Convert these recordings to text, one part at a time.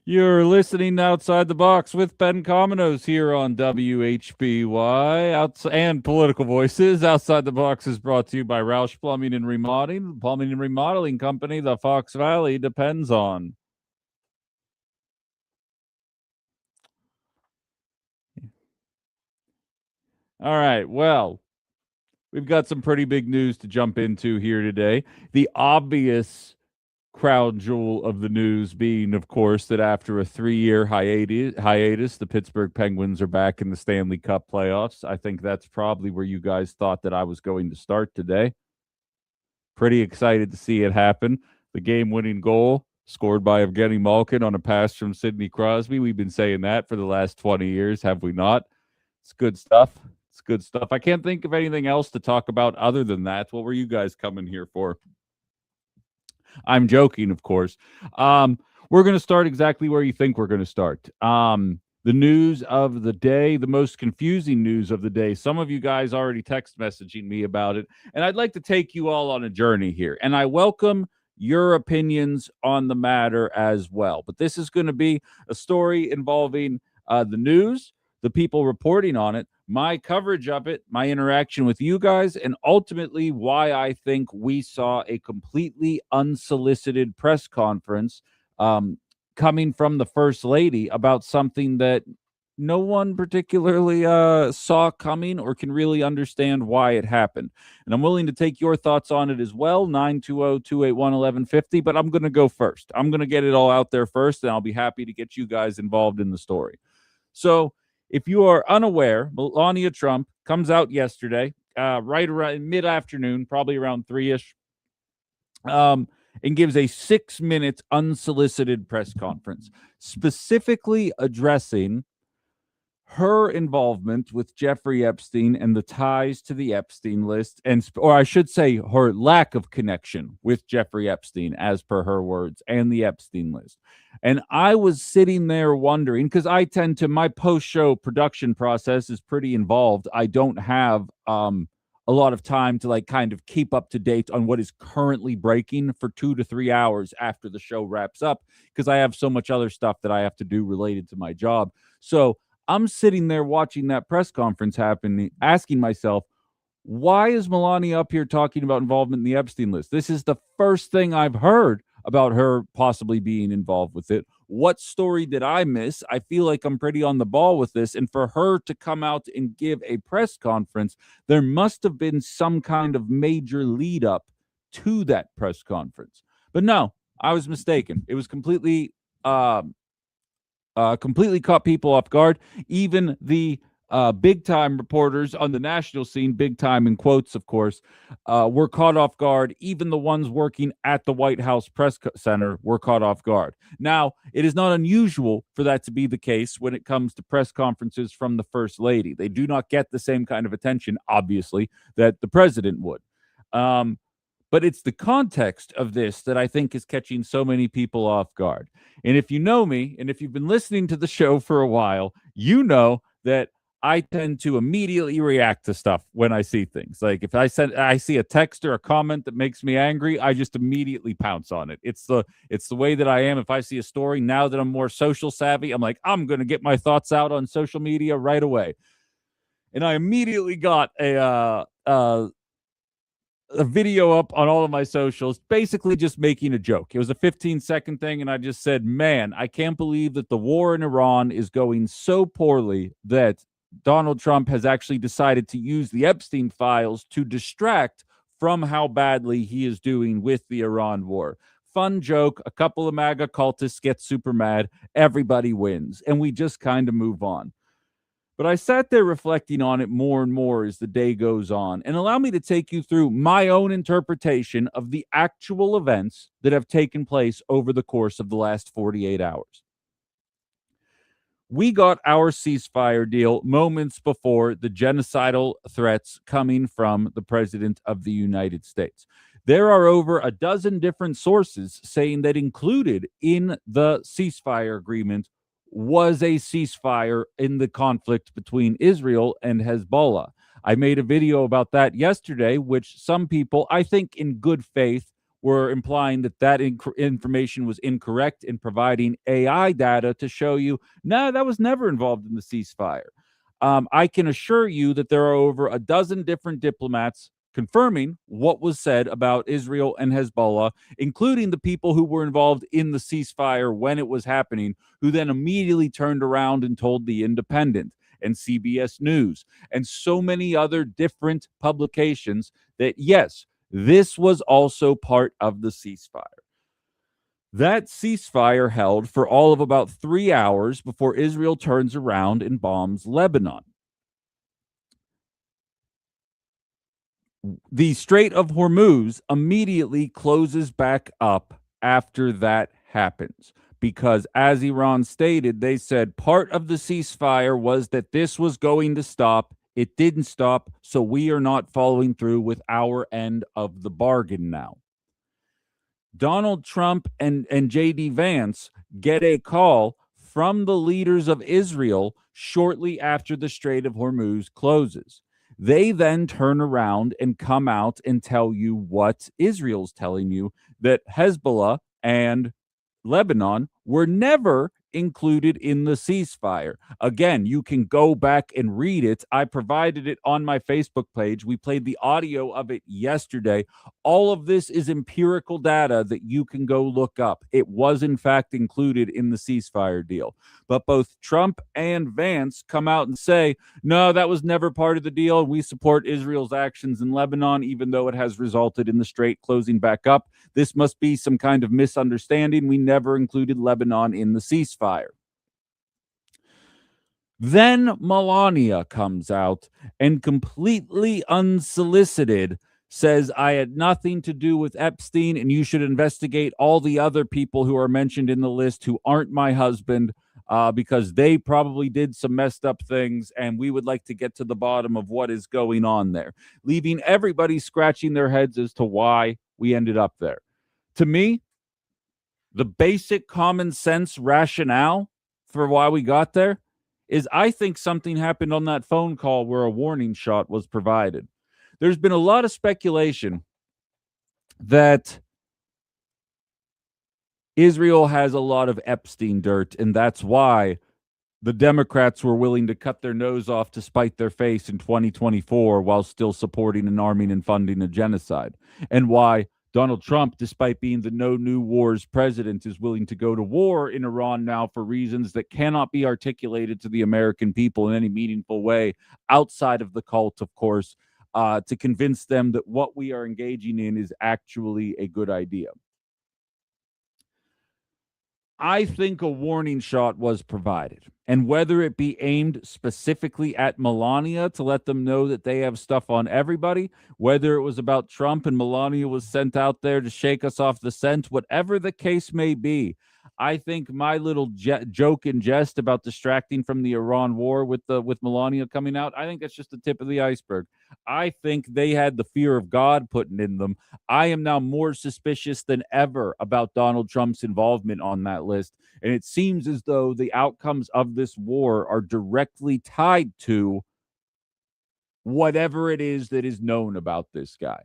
You're listening to Outside the Box with Ben Cominos here on WHBY and Political Voices. Outside the Box is brought to you by Roush Plumbing and Remodeling, the plumbing and remodeling company the Fox Valley depends on. All right, well, we've got some pretty big news to jump into here today. The obvious crown jewel of the news being, of course, that after a 3-year hiatus, the Pittsburgh Penguins are back in the Stanley Cup playoffs. I think that's probably where you guys thought that I was going to start today. Pretty excited to see it happen. The game-winning goal scored by Evgeny Malkin on a pass from Sidney Crosby. We've been saying that for the last 20 years, have we not? It's good stuff. It's good stuff. I can't think of anything else to talk about other than that. What were you guys coming here for? I'm joking, of course. We're going to start exactly where you think we're going to start. The news of the day, the most confusing news of the day. Some of you guys already text messaging me about it, and I'd like to take you all on a journey here. And I welcome your opinions on the matter as well. But this is going to be a story involving the news, the people reporting on it, my coverage of it, my interaction with you guys, and ultimately why I think we saw a completely unsolicited press conference coming from the First Lady about something that no one particularly saw coming or can really understand why it happened. And I'm willing to take your thoughts on it as well, 920-281-1150, but I'm going to go first. I'm going to get it all out there first, and I'll be happy to get you guys involved in the story. So if you are unaware, Melania Trump comes out yesterday, right around mid-afternoon, probably around 3-ish, and gives a 6-minute unsolicited press conference, specifically addressing her involvement with Jeffrey Epstein and the ties to the Epstein list, or I should say her lack of connection with Jeffrey Epstein, as per her words, and the Epstein list. And I was sitting there wondering, because my post-show production process is pretty involved. I don't have a lot of time to kind of keep up to date on what is currently breaking for 2 to 3 hours after the show wraps up, because I have so much other stuff that I have to do related to my job. So I'm sitting there watching that press conference happen, asking myself, why is Melania up here talking about involvement in the Epstein list? This is the first thing I've heard about her possibly being involved with it. What story did I miss? I feel like I'm pretty on the ball with this. And for her to come out and give a press conference, there must have been some kind of major lead up to that press conference. But no, I was mistaken. It was completely caught people off guard. Even the big time reporters on the national scene, big time in quotes, of course, were caught off guard. Even the ones working at the White House Press Center were caught off guard. Now, it is not unusual for that to be the case when it comes to press conferences from the First Lady. They do not get the same kind of attention, obviously, that the president would. But it's the context of this that I think is catching so many people off guard. And if you know me, and if you've been listening to the show for a while, you know that I tend to immediately react to stuff when I see things. Like if I see a text or a comment that makes me angry, I just immediately pounce on it. It's the way that I am. If I see a story, now that I'm more social savvy, I'm like, I'm going to get my thoughts out on social media right away. And I immediately got a video up on all of my socials, basically just making a joke. It was a 15-second thing, and I just said, man, I can't believe that the war in Iran is going so poorly that Donald Trump has actually decided to use the Epstein files to distract from how badly he is doing with the Iran war. Fun joke. A couple of MAGA cultists get super mad. Everybody wins, and we just kind of move on. But I sat there reflecting on it more and more as the day goes on, and allow me to take you through my own interpretation of the actual events that have taken place over the course of the last 48 hours. We got our ceasefire deal moments before the genocidal threats coming from the President of the United States. There are over a dozen different sources saying that included in the ceasefire agreement was a ceasefire in the conflict between Israel and Hezbollah. I made a video about that yesterday, which some people, I think in good faith, were implying that information was incorrect and providing AI data to show you, no, that was never involved in the ceasefire. I can assure you that there are over a dozen different diplomats confirming what was said about Israel and Hezbollah, including the people who were involved in the ceasefire when it was happening, who then immediately turned around and told The Independent and CBS News and so many other different publications that, yes, this was also part of the ceasefire. That ceasefire held for all of about 3 hours before Israel turns around and bombs Lebanon. The Strait of Hormuz immediately closes back up after that happens because, as Iran stated, they said part of the ceasefire was that this was going to stop. It didn't stop, so we are not following through with our end of the bargain now. Donald Trump and J.D. Vance get a call from the leaders of Israel shortly after the Strait of Hormuz closes. They then turn around and come out and tell you what Israel's telling you, that Hezbollah and Lebanon were never included in the ceasefire. Again, you can go back and read it. I provided it on my Facebook page. We played the audio of it yesterday. All of this is empirical data that you can go look up. It was, in fact, included in the ceasefire deal. But both Trump and Vance come out and say, no, that was never part of the deal. We support Israel's actions in Lebanon, even though it has resulted in the strait closing back up. This must be some kind of misunderstanding. We never included Lebanon in the ceasefire. Then Melania comes out and completely unsolicited says, I had nothing to do with Epstein, and you should investigate all the other people who are mentioned in the list who aren't my husband, because they probably did some messed up things, and we would like to get to the bottom of what is going on there, leaving everybody scratching their heads as to why we ended up there. To me, the basic common sense rationale for why we got there is I think something happened on that phone call where a warning shot was provided. There's been a lot of speculation that Israel has a lot of Epstein dirt, and that's why the Democrats were willing to cut their nose off to spite their face in 2024 while still supporting and arming and funding a genocide, and why Donald Trump, despite being the no new wars president, is willing to go to war in Iran now for reasons that cannot be articulated to the American people in any meaningful way outside of the cult, of course, to convince them that what we are engaging in is actually a good idea. I think a warning shot was provided, and whether it be aimed specifically at Melania to let them know that they have stuff on everybody, whether it was about Trump and Melania was sent out there to shake us off the scent, whatever the case may be, I think my little joke and jest about distracting from the Iran war with Melania coming out, I think that's just the tip of the iceberg. I think they had the fear of God putting in them. I am now more suspicious than ever about Donald Trump's involvement on that list. And it seems as though the outcomes of this war are directly tied to whatever it is that is known about this guy.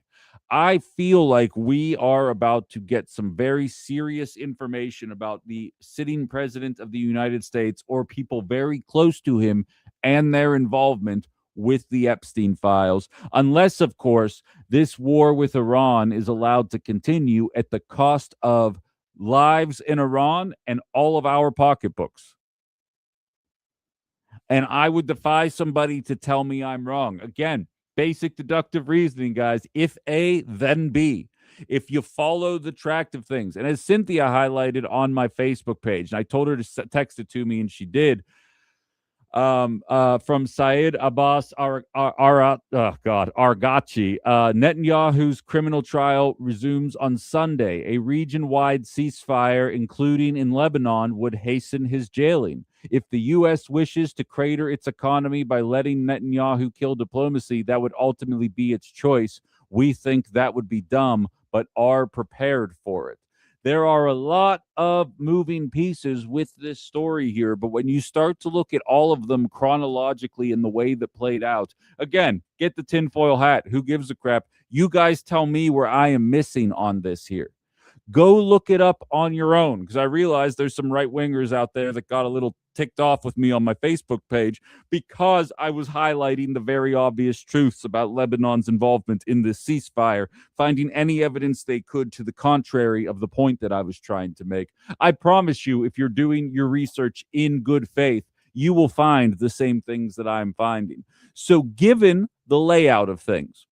I feel like we are about to get some very serious information about the sitting president of the United States or people very close to him and their involvement with the Epstein files, unless, of course, this war with Iran is allowed to continue at the cost of lives in Iran and all of our pocketbooks. And I would defy somebody to tell me I'm wrong. Again, basic deductive reasoning, guys. If A, then B. If you follow the track of things, and as Cynthia highlighted on my Facebook page, and I told her to text it to me, and she did, from Syed Abbas Arghachi. Netanyahu's criminal trial resumes on Sunday. A region-wide ceasefire, including in Lebanon, would hasten his jailing. If the U.S. wishes to crater its economy by letting Netanyahu kill diplomacy, that would ultimately be its choice. We think that would be dumb, but are prepared for it. There are a lot of moving pieces with this story here, but when you start to look at all of them chronologically in the way that played out, again, get the tinfoil hat. Who gives a crap? You guys tell me where I am missing on this here. Go look it up on your own, because I realize there's some right wingers out there that got a little ticked off with me on my Facebook page because I was highlighting the very obvious truths about Lebanon's involvement in this ceasefire, finding any evidence they could to the contrary of the point that I was trying to make. I promise you, if you're doing your research in good faith, you will find the same things that I'm finding. So, given the layout of things,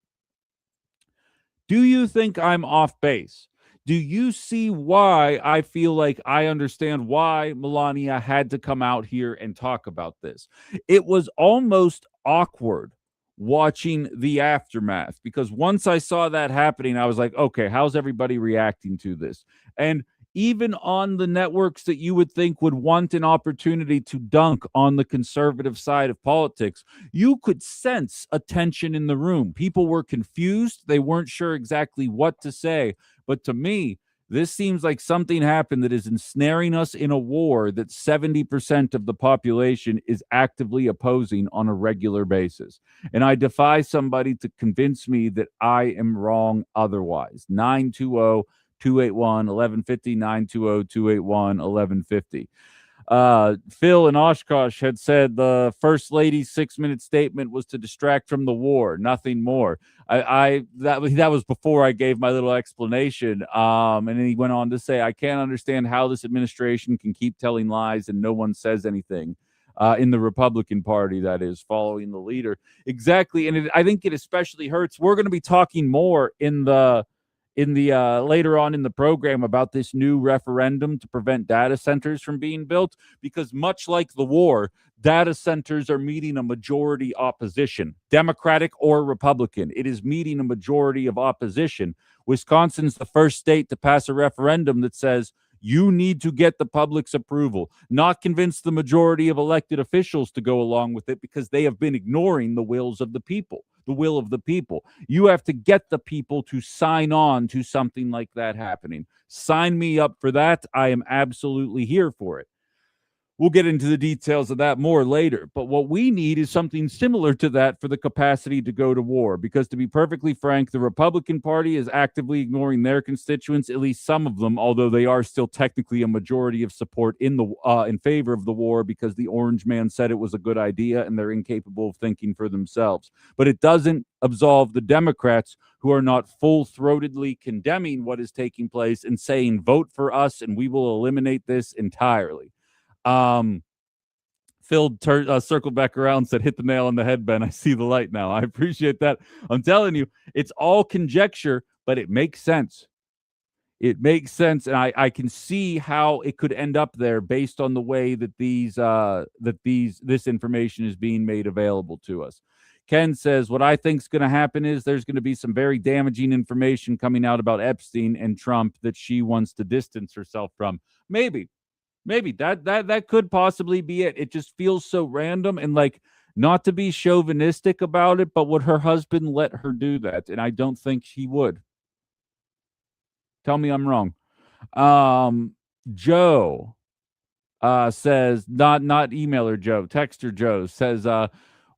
do you think I'm off base? Do you see why I feel like I understand why Melania had to come out here and talk about this? It was almost awkward watching the aftermath, because once I saw that happening, I was like, okay, how's everybody reacting to this? And even on the networks that you would think would want an opportunity to dunk on the conservative side of politics, you could sense a tension in the room. People were confused. They weren't sure exactly what to say. But to me, this seems like something happened that is ensnaring us in a war that 70% of the population is actively opposing on a regular basis. And I defy somebody to convince me that I am wrong otherwise. 920 281 1150, 920 281 1150. Phil in Oshkosh had said the First Lady's 6-minute statement was to distract from the war, nothing more. That was before I gave my little explanation. And then he went on to say, I can't understand how this administration can keep telling lies and no one says anything. In the Republican Party, that is, following the leader. Exactly. And I think it especially hurts. We're going to be talking more in the later on in the program about this new referendum to prevent data centers from being built, because much like the war, data centers are meeting a majority opposition, Democratic or Republican. It is meeting a majority of opposition. Wisconsin's the first state to pass a referendum that says you need to get the public's approval, not convince the majority of elected officials to go along with it, because they have been ignoring the will of the people. You have to get the people to sign on to something like that happening. Sign me up for that. I am absolutely here for it. We'll get into the details of that more later. But what we need is something similar to that for the capacity to go to war. Because to be perfectly frank, the Republican Party is actively ignoring their constituents, at least some of them, although they are still technically a majority of support in favor of the war, because the orange man said it was a good idea and they're incapable of thinking for themselves. But it doesn't absolve the Democrats, who are not full-throatedly condemning what is taking place and saying, vote for us and we will eliminate this entirely. Phil circled back around and said, hit the nail on the head, Ben. I see the light now. I appreciate that. I'm telling you, it's all conjecture, but it makes sense. It makes sense, and I can see how it could end up there based on the way that this information is being made available to us. Ken says, what I think is going to happen is there's going to be some very damaging information coming out about Epstein and Trump that she wants to distance herself from. Maybe that could possibly be it. It just feels so random, and like, not to be chauvinistic about it, but would her husband let her do that? And I don't think he would. Tell me I'm wrong. Joe says, not emailer Joe, texter Joe says, there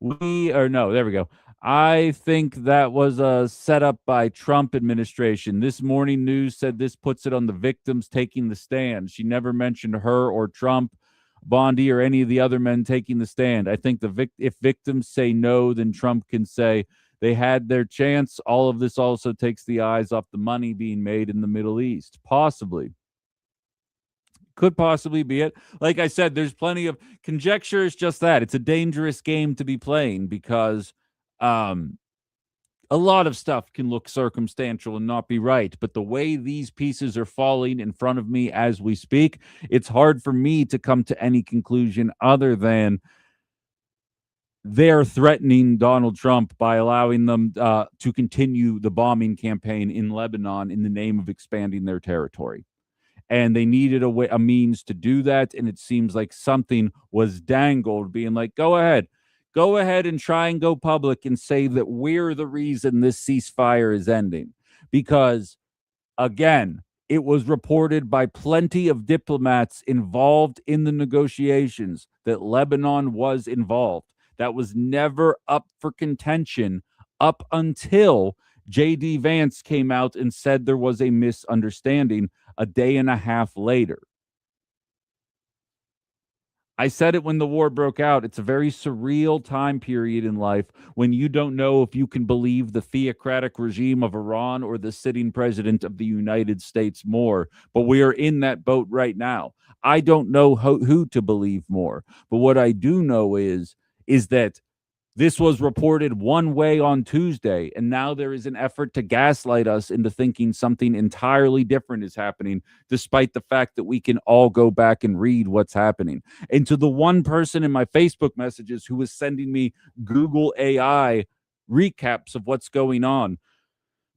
we go. I think that was a setup by Trump administration. This morning news said this puts it on the victims taking the stand. She never mentioned her or Trump, Bondi, or any of the other men taking the stand. I think if victims say no, then Trump can say they had their chance. All of this also takes the eyes off the money being made in the Middle East. Possibly. Could possibly be it. Like I said, there's plenty of conjecture. Is just that. It's a dangerous game to be playing, because a lot of stuff can look circumstantial and not be right. But the way these pieces are falling in front of me as we speak, it's hard for me to come to any conclusion other than they're threatening Donald Trump by allowing them to continue the bombing campaign in Lebanon in the name of expanding their territory. And they needed a means to do that. And it seems like something was dangled, being like, go ahead and try and go public and say that we're the reason this ceasefire is ending. Because, again, It was reported by plenty of diplomats involved in the negotiations that Lebanon was involved. That was never up for contention up until J.D. Vance came out and said there was a misunderstanding a day and a half later. I said it when the war broke out. It's a very surreal time period in life when you don't know if you can believe the theocratic regime of Iran or the sitting president of the United States more. But we are in that boat right now. I don't know who to believe more. But what I do know is that this was reported one way on Tuesday, and now there is an effort to gaslight us into thinking something entirely different is happening, despite the fact that we can all go back and read what's happening. And to the one person in my Facebook messages who was sending me Google AI recaps of what's going on,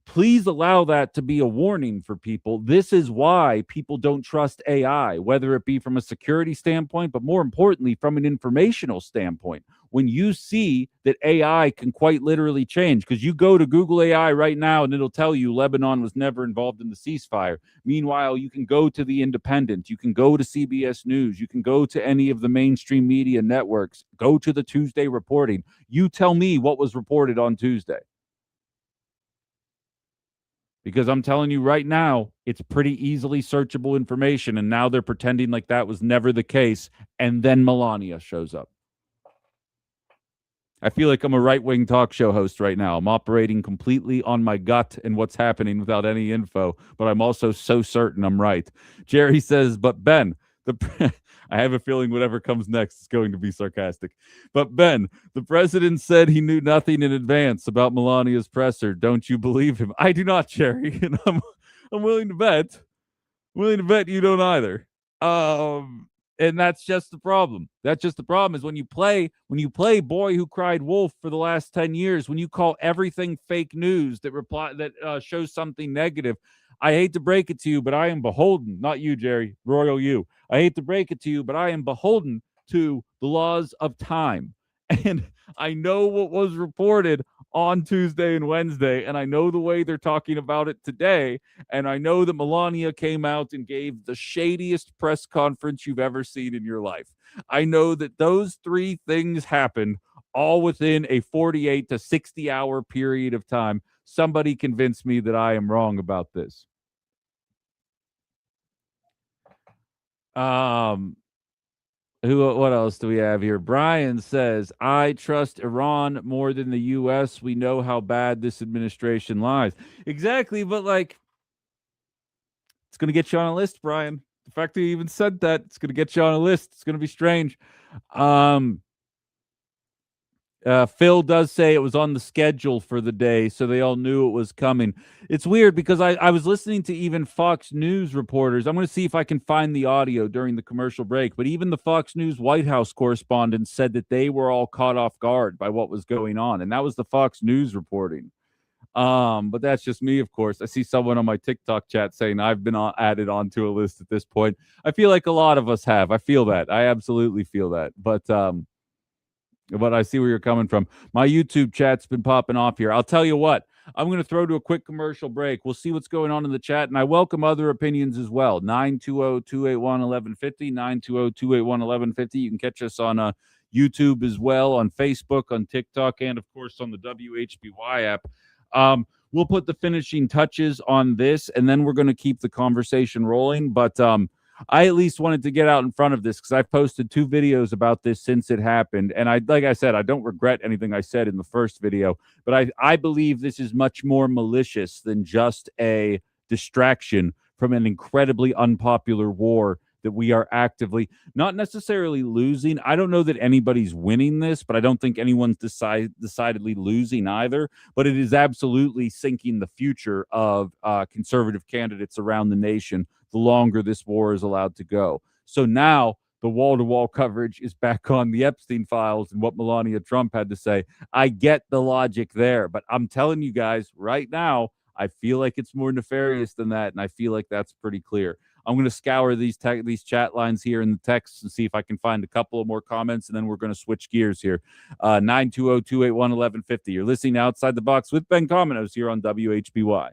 please allow that to be a warning for people. This is why people don't trust AI, whether it be from a security standpoint, but more importantly, from an informational standpoint. When you see that AI can quite literally change, because you go to Google AI right now and it'll tell you Lebanon was never involved in the ceasefire. Meanwhile, you can go to The Independent, you can go to CBS News, you can go to any of the mainstream media networks, go to the Tuesday reporting. You tell me what was reported on Tuesday. Because I'm telling you right now, it's pretty easily searchable information. And now they're pretending like that was never the case. And then Melania shows up. I feel like I'm a right-wing talk show host right now. I'm operating completely on my gut and what's happening without any info, but I'm also so certain I'm right. Jerry says, but Ben, I have a feeling whatever comes next is going to be sarcastic. But Ben, the president said he knew nothing in advance about Melania's presser. Don't you believe him? I do not, Jerry, and I'm willing to bet. Willing to bet you don't either. And that's just the problem. That's just the problem is when you play Boy Who Cried Wolf for the last 10 years, when you call everything fake news that shows something negative. I hate to break it to you, but I am beholden, not you, Jerry, royal you. I hate to break it to you, but I am beholden to the laws of time. And I know what was reported on Tuesday and Wednesday, and I know the way they're talking about it today. And I know that Melania came out and gave the shadiest press conference you've ever seen in your life. I know that those three things happened all within a 48 to 60 hour period of time. Somebody convinced me that I am wrong about this. What else do we have here? Brian says, I trust Iran more than the US. We know how bad this administration lies. Exactly, but like it's going to get you on a list, Brian. The fact that you even said that, it's going to get you on a list. It's going to be strange. Phil does say it was on the schedule for the day, so they all knew it was coming. It's weird because I was listening to even Fox News reporters. I'm going to see if I can find the audio during the commercial break, but even the Fox News White House correspondents said that they were all caught off guard by what was going on, and that was the Fox News reporting. But that's just me, of course. I see someone on my TikTok chat saying I've been added onto a list at this point. I feel like a lot of us have. I feel that. I absolutely feel that. But I see where you're coming from. My YouTube chat's been popping off here. I'll tell you what, I'm going to throw to a quick commercial break. We'll see what's going on in the chat, and I welcome other opinions as well. 920-281-1150, 920-281-1150. You can catch us on YouTube as well, on Facebook, on TikTok, and, of course, on the WHBY app. We'll put the finishing touches on this, and then we're going to keep the conversation rolling, but I at least wanted to get out in front of this because I've posted 2 videos about this since it happened. And like I said, I don't regret anything I said in the first video, but I believe this is much more malicious than just a distraction from an incredibly unpopular war that we are actively not necessarily losing. I don't know that anybody's winning this, but I don't think anyone's decidedly losing either. But it is absolutely sinking the future of conservative candidates around the nation the longer this war is allowed to go. So now the wall-to-wall coverage is back on the Epstein files and what Melania Trump had to say. I get the logic there, but I'm telling you guys right now, I feel like it's more nefarious than that, and I feel like that's pretty clear. I'm going to scour these chat lines here in the text and see if I can find a couple of more comments, and then we're going to switch gears here. 920-281-1150. You're listening to Outside the Box with Ben Cominos here on WHBY.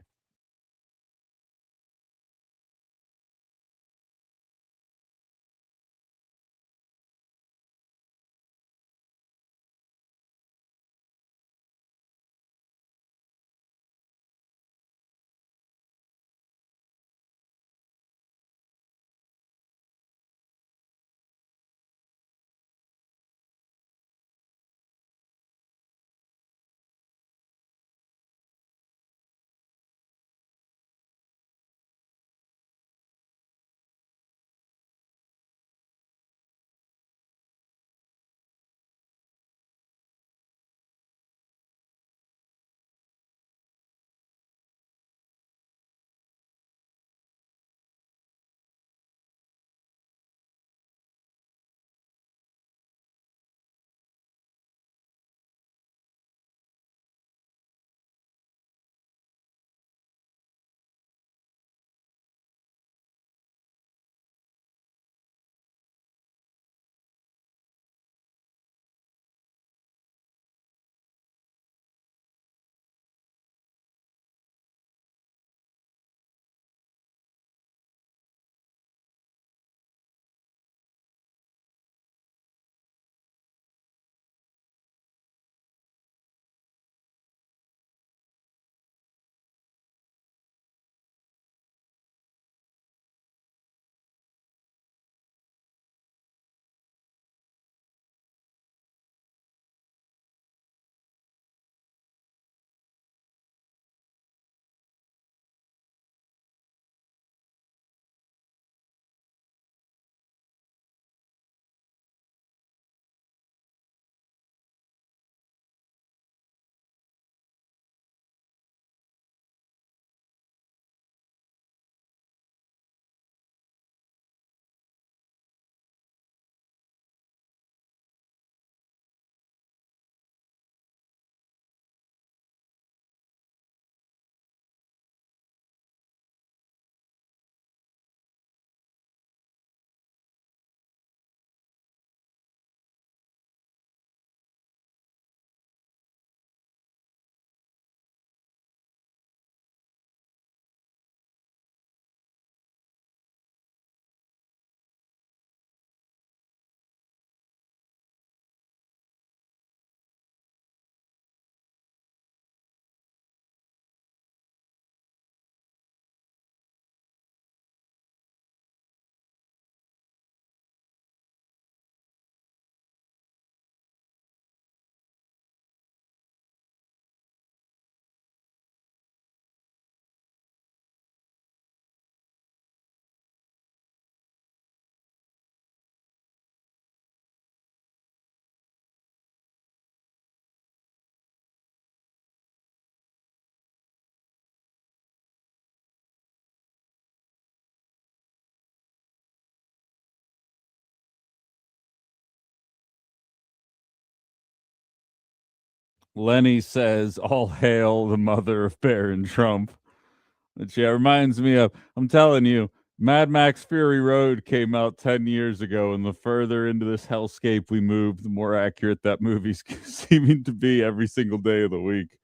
Lenny says, "All hail the mother of Baron Trump." Which reminds me of, I'm telling you, Mad Max Fury Road came out 10 years ago, and the further into this hellscape we move, the more accurate that movie's seeming to be every single day of the week.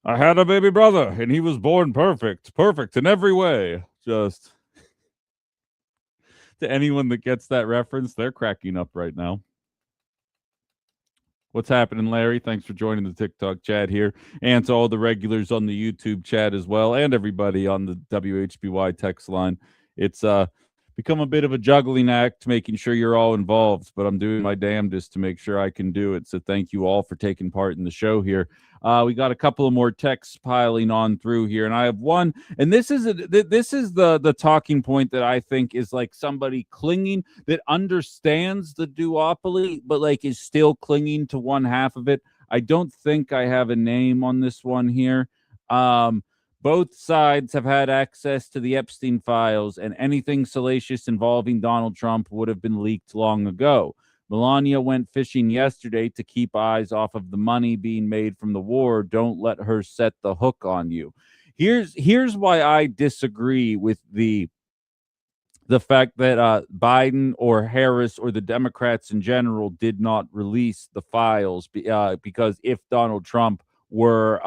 I had a baby brother, and he was born perfect, perfect in every way. Just to anyone that gets that reference, they're cracking up right now. What's happening, Larry? Thanks for joining the TikTok chat here, and to all the regulars on the YouTube chat as well, and everybody on the WHBY text line. It's become a bit of a juggling act, making sure you're all involved, but I'm doing my damnedest to make sure I can do it. So thank you all for taking part in the show here. We got a couple of more texts piling on through here, and I have one, and this is the talking point that I think is like somebody clinging that understands the duopoly, but like is still clinging to one half of it. I don't think I have a name on this one here. Both sides have had access to the Epstein files, and anything salacious involving Donald Trump would have been leaked long ago. Melania went fishing yesterday to keep eyes off of the money being made from the war. Don't let her set the hook on you. Here's why I disagree with the fact that Biden or Harris or the Democrats in general did not release the files, because if Donald Trump were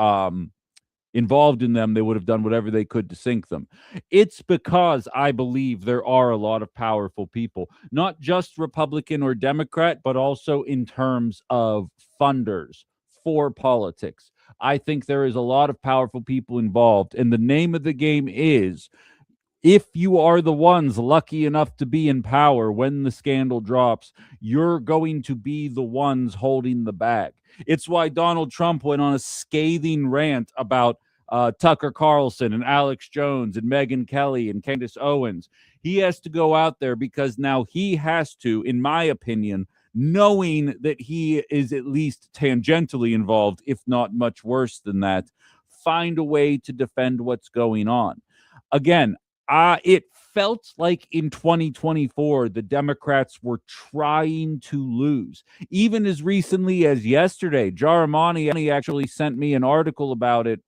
involved in them, they would have done whatever they could to sink them. It's because I believe there are a lot of powerful people, not just Republican or Democrat, but also in terms of funders for politics. I think there is a lot of powerful people involved, and the name of the game is, if you are the ones lucky enough to be in power when the scandal drops, you're going to be the ones holding the bag. It's why Donald Trump went on a scathing rant about Tucker Carlson and Alex Jones and Megyn Kelly and Candace Owens. He has to go out there because now he has to, in my opinion, knowing that he is at least tangentially involved, if not much worse than that, find a way to defend what's going on. Again, it felt like in 2024, the Democrats were trying to lose. Even as recently as yesterday, Jaramani actually sent me an article about it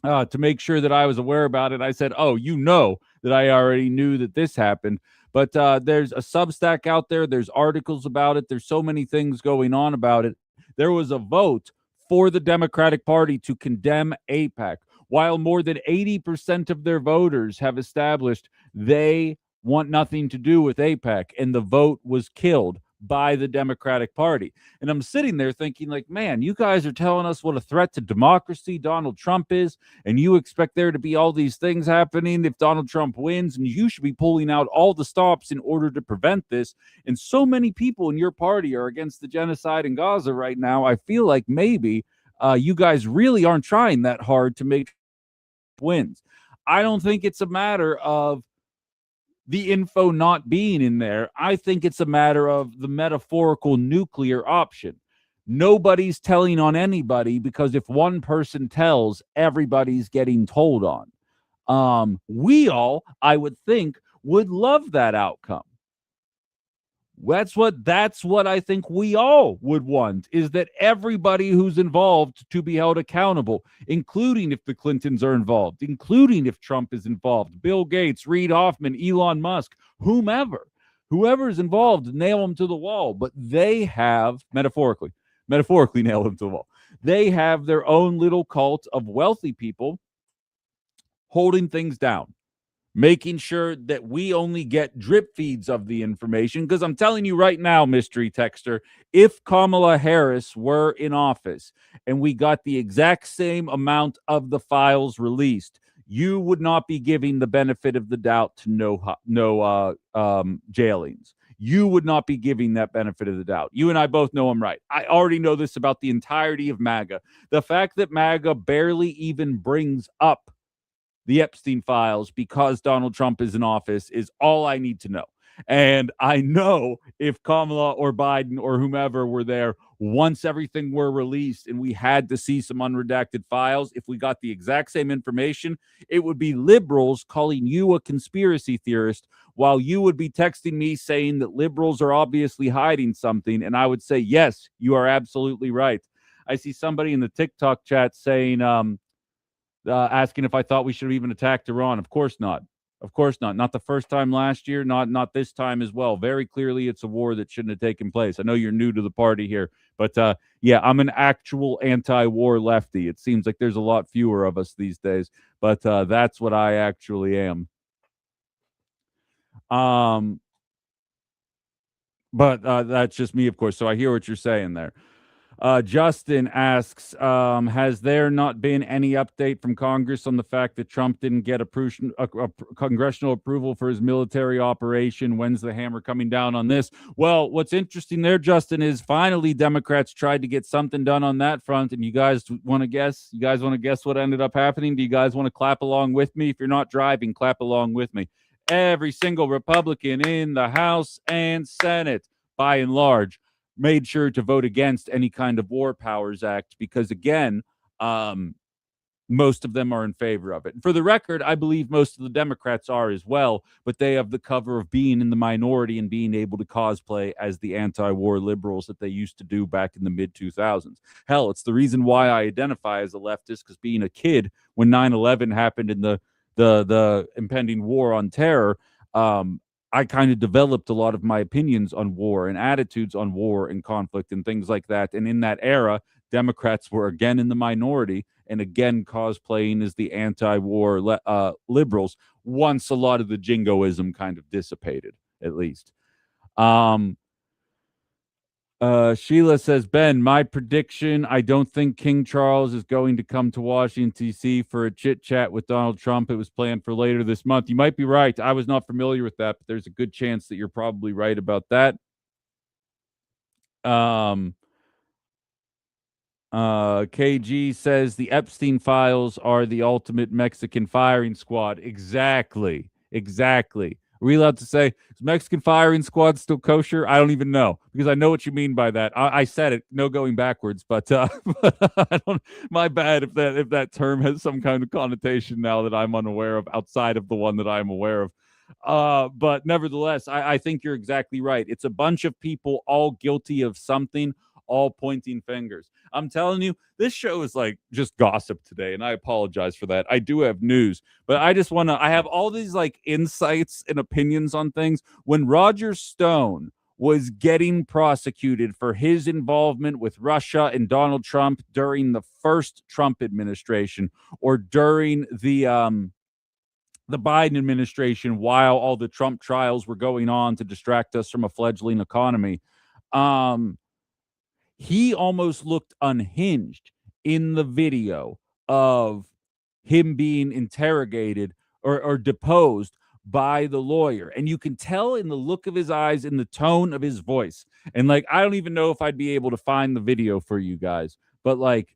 to make sure that I was aware about it. I said, oh, you know that I already knew that this happened. But there's a Substack out there. There's articles about it. There's so many things going on about it. There was a vote for the Democratic Party to condemn AIPAC, while more than 80% of their voters have established they want nothing to do with AIPAC, and the vote was killed by the Democratic Party. And I'm sitting there thinking, like, man, you guys are telling us what a threat to democracy Donald Trump is, and you expect there to be all these things happening if Donald Trump wins, and you should be pulling out all the stops in order to prevent this. And so many people in your party are against the genocide in Gaza right now. I feel like maybe you guys really aren't trying that hard to make wins. I don't think it's a matter of the info not being in there. I think it's a matter of the metaphorical nuclear option. Nobody's telling on anybody, because if one person tells, everybody's getting told on. We all, I would think, would love that outcome. That's what I think we all would want, is that everybody who's involved to be held accountable, including if the Clintons are involved, including if Trump is involved, Bill Gates, Reid Hoffman, Elon Musk, whoever is involved, nail them to the wall. But they have, metaphorically nail them to the wall. They have their own little cult of wealthy people holding things down, making sure that we only get drip feeds of the information. Because I'm telling you right now, mystery texter, if Kamala Harris were in office and we got the exact same amount of the files released, you would not be giving the benefit of the doubt to no jailings. You would not be giving that benefit of the doubt. You and I both know I'm right. I already know this about the entirety of MAGA. The fact that MAGA barely even brings up the Epstein files because Donald Trump is in office is all I need to know. And I know if Kamala or Biden or whomever were there, once everything were released and we had to see some unredacted files, if we got the exact same information, it would be liberals calling you a conspiracy theorist, while you would be texting me saying that liberals are obviously hiding something. And I would say, yes, you are absolutely right. I see somebody in the TikTok chat saying, asking if I thought we should have even attacked Iran. Of course not. Of course not. Not the first time last year, not this time as well. Very clearly, it's a war that shouldn't have taken place. I know you're new to the party here, but yeah, I'm an actual anti-war lefty. It seems like there's a lot fewer of us these days, but that's what I actually am. Um, but that's just me, of course. So I hear what you're saying there. Justin asks, has there not been any update from Congress on the fact that Trump didn't get congressional approval for his military operation? When's the hammer coming down on this? Well, what's interesting there, Justin, is finally Democrats tried to get something done on that front. And you guys want to guess? You guys want to guess what ended up happening? Do you guys want to clap along with me? If you're not driving, clap along with me. Every single Republican in the House and Senate, by and large, made sure to vote against any kind of War Powers Act because, again, most of them are in favor of it. And for the record, I believe most of the Democrats are as well, but they have the cover of being in the minority and being able to cosplay as the anti-war liberals that they used to do back in the mid-2000s. Hell, it's the reason why I identify as a leftist, because being a kid when 9/11 happened in the impending war on terror, I kind of developed a lot of my opinions on war and attitudes on war and conflict and things like that. And in that era, Democrats were again in the minority and again cosplaying as the anti-war liberals once a lot of the jingoism kind of dissipated, at least. Sheila says, Ben, my prediction, I don't think King Charles is going to come to Washington, D.C. for a chit-chat with Donald Trump. It was planned for later this month. You might be right. I was not familiar with that, but there's a good chance that you're probably right about that. KG says the Epstein files are the ultimate Mexican firing squad. Exactly. Are we allowed to say, is Mexican firing squad still kosher? I don't even know, because I know what you mean by that. I said it, no going backwards, but I don't. My bad if that term has some kind of connotation now that I'm unaware of, outside of the one that I'm aware of. But nevertheless, I think you're exactly right. It's a bunch of people all guilty of something, all pointing fingers. I'm telling you, this show is like just gossip today, and I apologize for that. I do have news, but I just want to, I have all these like insights and opinions on things. When Roger Stone was getting prosecuted for his involvement with Russia and Donald Trump during the first Trump administration, or during the Biden administration, while all the Trump trials were going on to distract us from a fledgling economy, he almost looked unhinged in the video of him being interrogated or deposed by the lawyer. And you can tell in the look of his eyes, in the tone of his voice. And like, I don't even know if I'd be able to find the video for you guys, but like,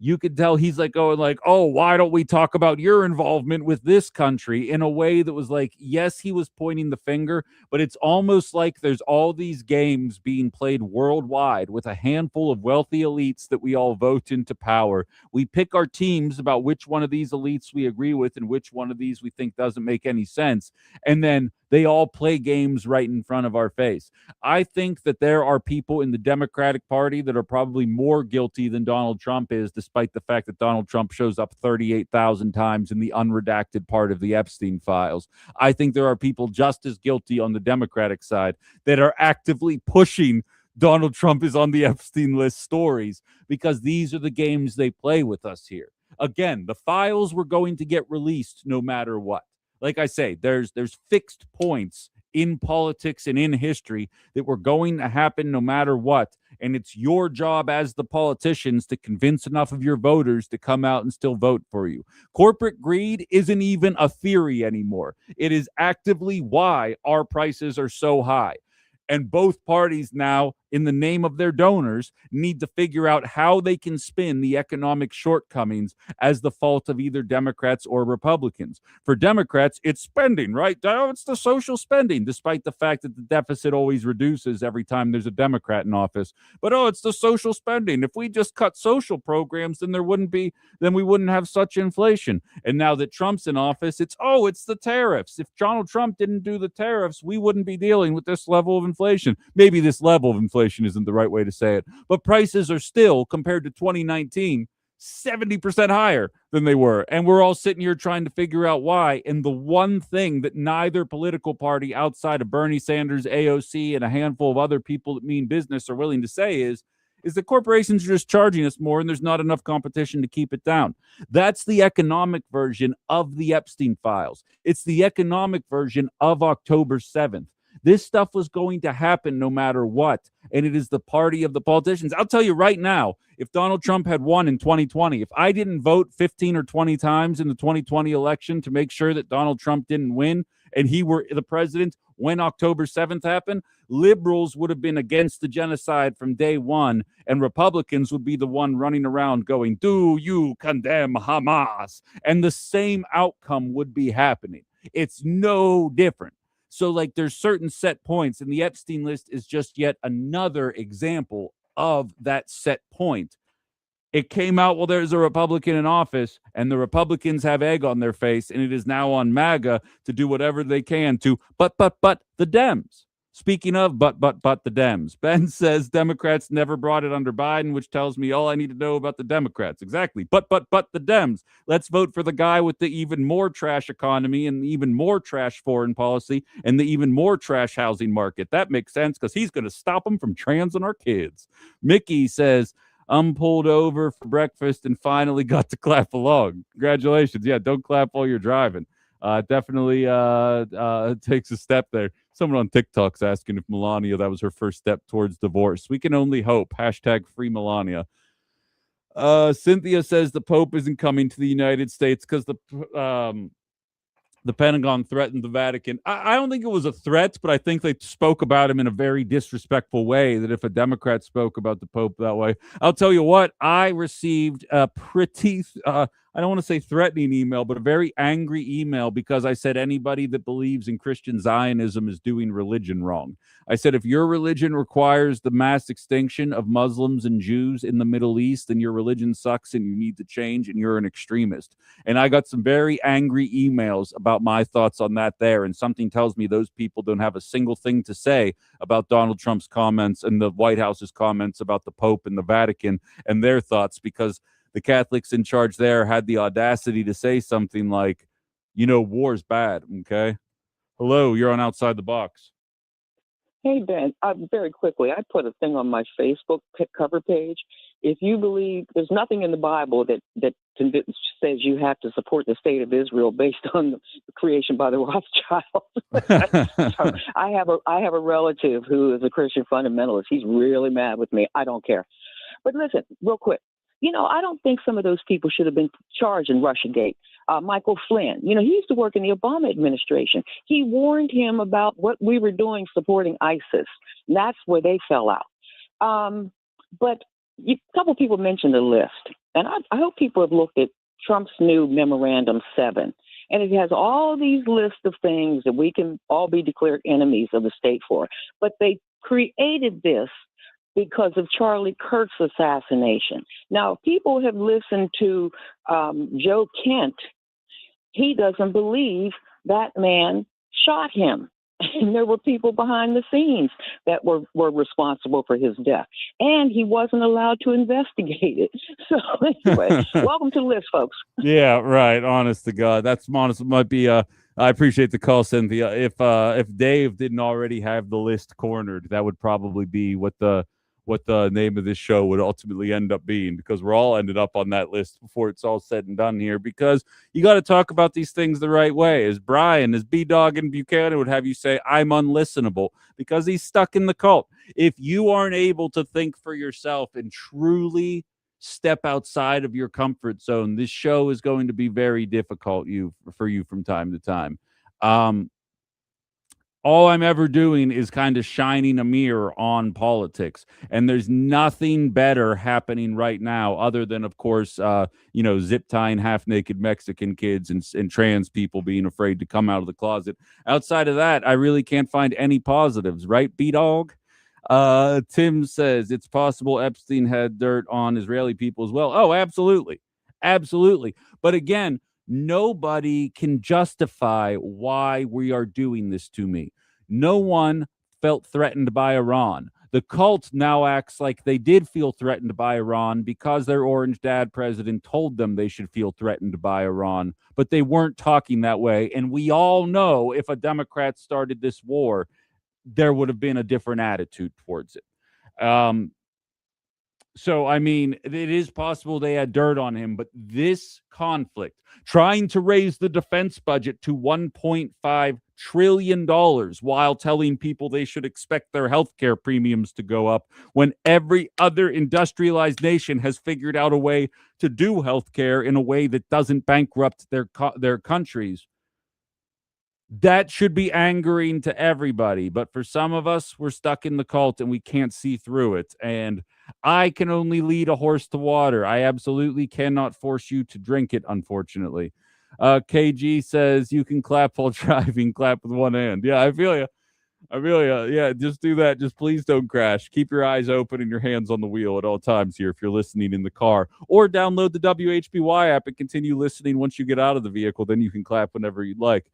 you could tell he's like going like, oh, why don't we talk about your involvement with this country, in a way that was like, yes, he was pointing the finger, but it's almost like there's all these games being played worldwide with a handful of wealthy elites that we all vote into power. We pick our teams about which one of these elites we agree with and which one of these we think doesn't make any sense. And then they all play games right in front of our face. I think that there are people in the Democratic Party that are probably more guilty than Donald Trump is, despite the fact that Donald Trump shows up 38,000 times in the unredacted part of the Epstein files. I think there are people just as guilty on the Democratic side that are actively pushing Donald Trump is on the Epstein list stories, because these are the games they play with us here. Again, the files were going to get released no matter what. Like I say, there's fixed points in politics and in history that were going to happen no matter what. And it's your job as the politicians to convince enough of your voters to come out and still vote for you. Corporate greed isn't even a theory anymore. It is actively why our prices are so high. And both parties now, in the name of their donors, need to figure out how they can spin the economic shortcomings as the fault of either Democrats or Republicans. For Democrats, it's spending, right? Oh, it's the social spending, despite the fact that the deficit always reduces every time there's a Democrat in office. But oh, it's the social spending. If we just cut social programs, then we wouldn't have such inflation. And now that Trump's in office, it's the tariffs. If Donald Trump didn't do the tariffs, we wouldn't be dealing with this level of inflation. Maybe this level of inflation isn't the right way to say it, but prices are still, compared to 2019, 70% higher than they were. And we're all sitting here trying to figure out why. And the one thing that neither political party outside of Bernie Sanders, AOC, and a handful of other people that mean business are willing to say is that corporations are just charging us more and there's not enough competition to keep it down. That's the economic version of the Epstein files. It's the economic version of October 7th. This stuff was going to happen no matter what. And it is the party of the politicians. I'll tell you right now, if Donald Trump had won in 2020, if I didn't vote 15 or 20 times in the 2020 election to make sure that Donald Trump didn't win and he were the president when October 7th happened, liberals would have been against the genocide from day one, and Republicans would be the one running around going, "Do you condemn Hamas?" And the same outcome would be happening. It's no different. So, like, there's certain set points, and the Epstein list is just yet another example of that set point. It came out while there's a Republican in office, and the Republicans have egg on their face, and it is now on MAGA to do whatever they can to but the Dems. Speaking of but the Dems, Ben says Democrats never brought it under Biden, which tells me all I need to know about the Democrats. Exactly. But the Dems. Let's vote for the guy with the even more trash economy and the even more trash foreign policy and the even more trash housing market. That makes sense because he's going to stop them from transing our kids. Mickey says, I'm pulled over for breakfast and finally got to clap along. Congratulations. Yeah, don't clap while you're driving. Definitely takes a step there. Someone on TikTok's asking if Melania, that was her first step towards divorce. We can only hope. Hashtag free Melania. Cynthia says the Pope isn't coming to the United States because the Pentagon threatened the Vatican. I don't think it was a threat, but I think they spoke about him in a very disrespectful way, that if a Democrat spoke about the Pope that way. I'll tell you what, I received a pretty, I don't want to say threatening email, but a very angry email because I said anybody that believes in Christian Zionism is doing religion wrong. I said, if your religion requires the mass extinction of Muslims and Jews in the Middle East, then your religion sucks and you need to change and you're an extremist. And I got some very angry emails about my thoughts on that there. And something tells me those people don't have a single thing to say about Donald Trump's comments and the White House's comments about the Pope and the Vatican and their thoughts, because the Catholics in charge there had the audacity to say something like, war's bad. Okay. Hello, you're on Outside the Box. Hey, Ben, very quickly, I put a thing on my Facebook cover page. If you believe there's nothing in the Bible that says you have to support the state of Israel based on the creation by the Rothschilds. So I have a relative who is a Christian fundamentalist. He's really mad with me. I don't care. But listen, real quick. I don't think some of those people should have been charged in Russiagate. Michael Flynn, he used to work in the Obama administration. He warned him about what we were doing supporting ISIS. And that's where they fell out. But a couple people mentioned the list. And I hope people have looked at Trump's new Memorandum 7. And it has all these lists of things that we can all be declared enemies of the state for. But they created this because of Charlie Kirk's assassination. Now, people have listened to Joe Kent. He doesn't believe that man shot him. And there were people behind the scenes that were responsible for his death. And he wasn't allowed to investigate it. So anyway, welcome to the list, folks. Yeah, right. Honest to God. That's honest. It might be I appreciate the call, Cynthia. If Dave didn't already have the list cornered, that would probably be what the name of this show would ultimately end up being, because we're all ended up on that list before it's all said and done here, because you got to talk about these things the right way. As B-Dog and Buchanan would have you say, I'm unlistenable, because he's stuck in the cult. If you aren't able to think for yourself and truly step outside of your comfort zone, this show is going to be very difficult for you from time to time. All I'm ever doing is kind of shining a mirror on politics. And there's nothing better happening right now other than, of course, zip tying half-naked Mexican kids and trans people being afraid to come out of the closet. Outside of that, I really can't find any positives, right, B-Dog? Tim says it's possible Epstein had dirt on Israeli people as well. Oh, absolutely. Absolutely. But again, nobody can justify why we are doing this to me. No one felt threatened by Iran. The cult now acts like they did feel threatened by Iran because their orange dad president told them they should feel threatened by Iran, but they weren't talking that way. And we all know if a Democrat started this war, there would have been a different attitude towards it. So, I mean, it is possible they had dirt on him, but this conflict, trying to raise the defense budget to $1.5 trillion while telling people they should expect their healthcare premiums to go up when every other industrialized nation has figured out a way to do healthcare in a way that doesn't bankrupt their countries. That should be angering to everybody, but for some of us, we're stuck in the cult and we can't see through it. And I can only lead a horse to water. I absolutely cannot force you to drink it, unfortunately. KG says you can clap while driving, clap with one hand. Yeah, I feel you. I really, yeah, just do that. Just please don't crash. Keep your eyes open and your hands on the wheel at all times here if you're listening in the car. Or download the WHBY app and continue listening once you get out of the vehicle. Then you can clap whenever you'd like.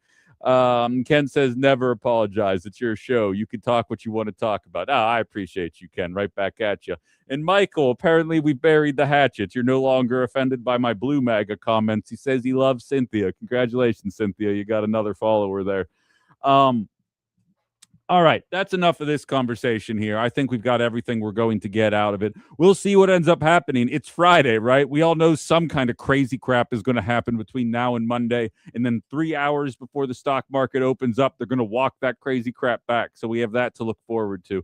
Ken says, never apologize. It's your show. You can talk what you want to talk about. I appreciate you, Ken. Right back at you. And Michael, apparently we buried the hatchet. You're no longer offended by my Blue MAGA comments. He says he loves Cynthia. Congratulations, Cynthia. You got another follower there. All right, that's enough of this conversation here. I think we've got everything we're going to get out of it. We'll see what ends up happening. It's Friday, right? We all know some kind of crazy crap is going to happen between now and Monday. And then 3 hours before the stock market opens up, they're going to walk that crazy crap back. So we have that to look forward to.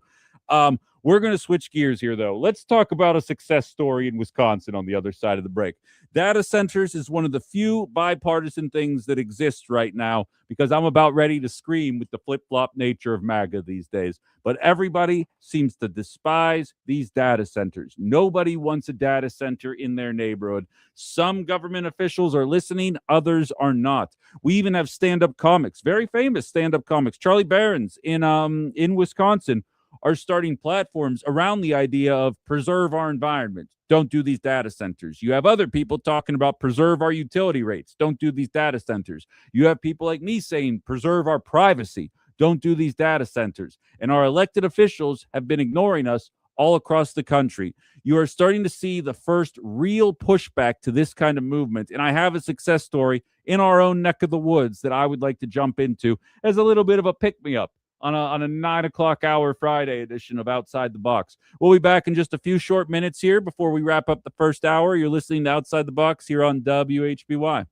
We're going to switch gears here, though. Let's talk about a success story in Wisconsin on the other side of the break. Data centers is one of the few bipartisan things that exists right now because I'm about ready to scream with the flip-flop nature of MAGA these days. But everybody seems to despise these data centers. Nobody wants a data center in their neighborhood. Some government officials are listening, others are not. We even have stand-up comics, very famous stand-up comics. Charlie Barron's in Wisconsin are starting platforms around the idea of preserve our environment. Don't do these data centers. You have other people talking about preserve our utility rates. Don't do these data centers. You have people like me saying preserve our privacy. Don't do these data centers. And our elected officials have been ignoring us all across the country. You are starting to see the first real pushback to this kind of movement. And I have a success story in our own neck of the woods that I would like to jump into as a little bit of a pick-me-up on a 9 o'clock hour Friday edition of Outside the Box. We'll be back in just a few short minutes here before we wrap up the first hour. You're listening to Outside the Box here on WHBY.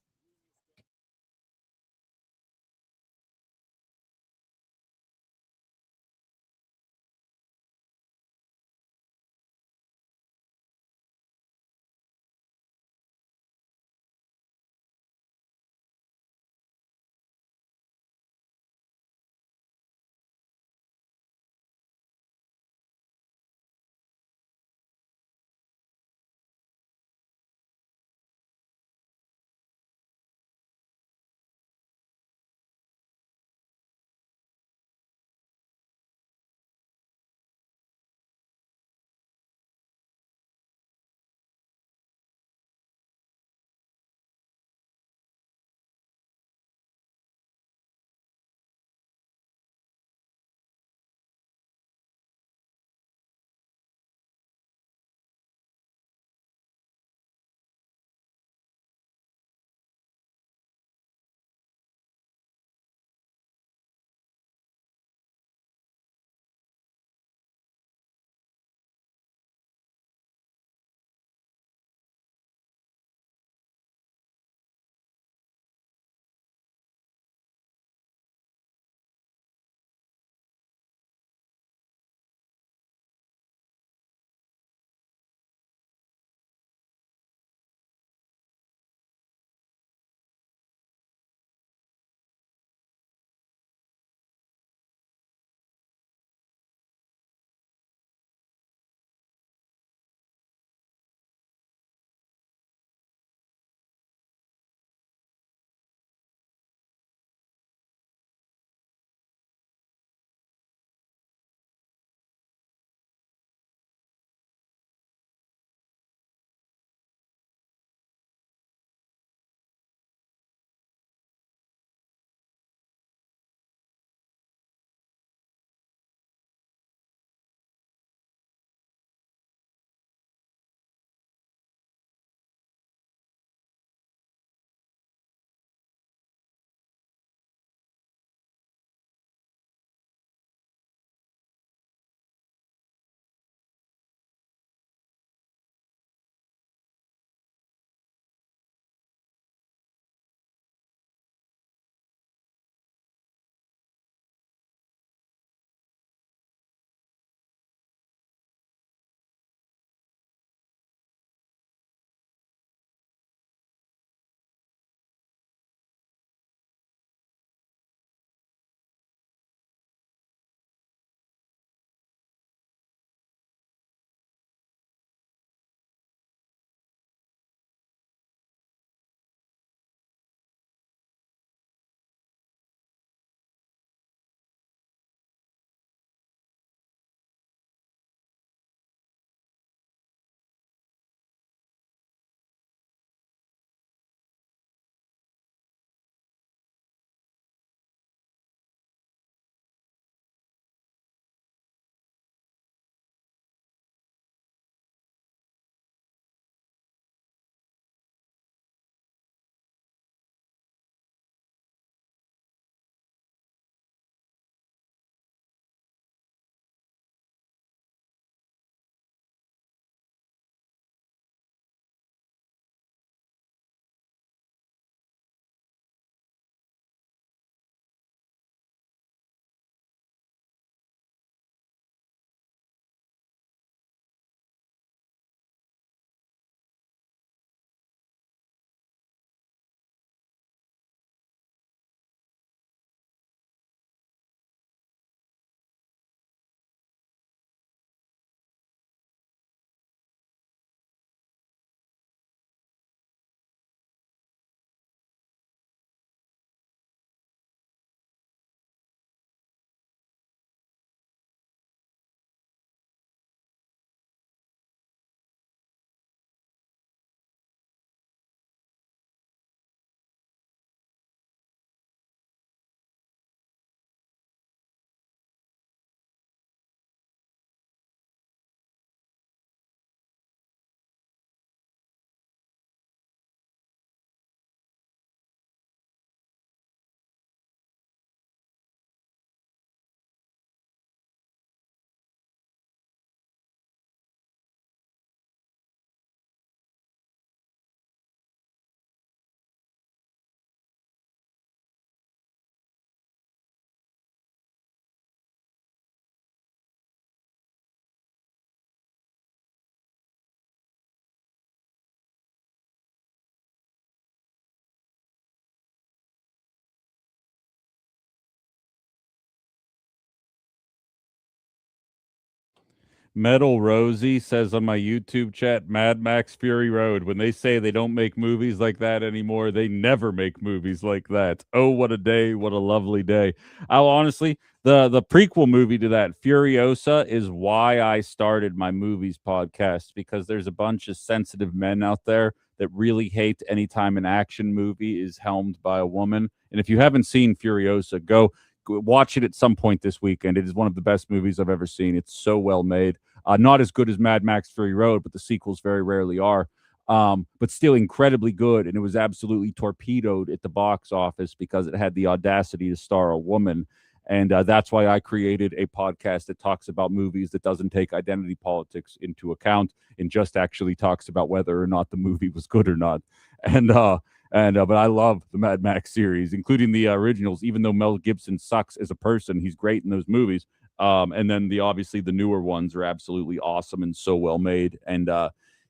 Metal Rosie says on my YouTube chat, Mad Max Fury Road. When they say they don't make movies like that anymore, they never make movies like that. Oh, what a day. What a lovely day. Oh, honestly, the prequel movie to that, Furiosa, is why I started my movies podcast, because there's a bunch of sensitive men out there that really hate anytime an action movie is helmed by a woman. And if you haven't seen Furiosa, go watch it at some point this weekend. It is one of the best movies I've ever seen. It's so well made. Not as good as Mad Max Fury Road, but the sequels very rarely are. But still incredibly good. And it was absolutely torpedoed at the box office because it had the audacity to star a woman. And that's why I created a podcast that talks about movies that doesn't take identity politics into account and just actually talks about whether or not the movie was good or not. And but I love the Mad Max series, including the originals. Even though Mel Gibson sucks as a person, he's great in those movies. And then obviously the newer ones are absolutely awesome and so well made. And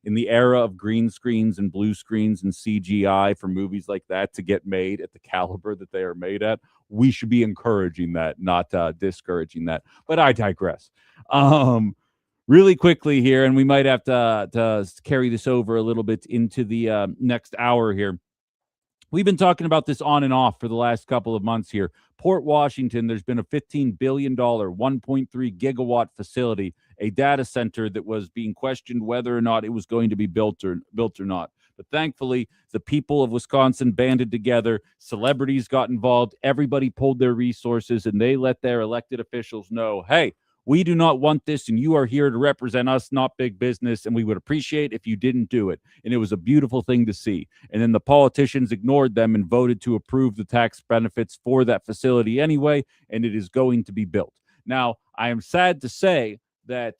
in the era of green screens and blue screens and CGI for movies like that to get made at the caliber that they are made at, we should be encouraging that, not discouraging that. But I digress. Really quickly here, and we might have to carry this over a little bit into the next hour here. We've been talking about this on and off for the last couple of months here. Port Washington, there's been a $15 billion, 1.3 gigawatt facility, a data center that was being questioned whether or not it was going to be built or not. But thankfully, the people of Wisconsin banded together, celebrities got involved, everybody pulled their resources, and they let their elected officials know, hey, we do not want this, and you are here to represent us, not big business, and we would appreciate if you didn't do it. And it was a beautiful thing to see. And then the politicians ignored them and voted to approve the tax benefits for that facility anyway, and it is going to be built. Now, I am sad to say that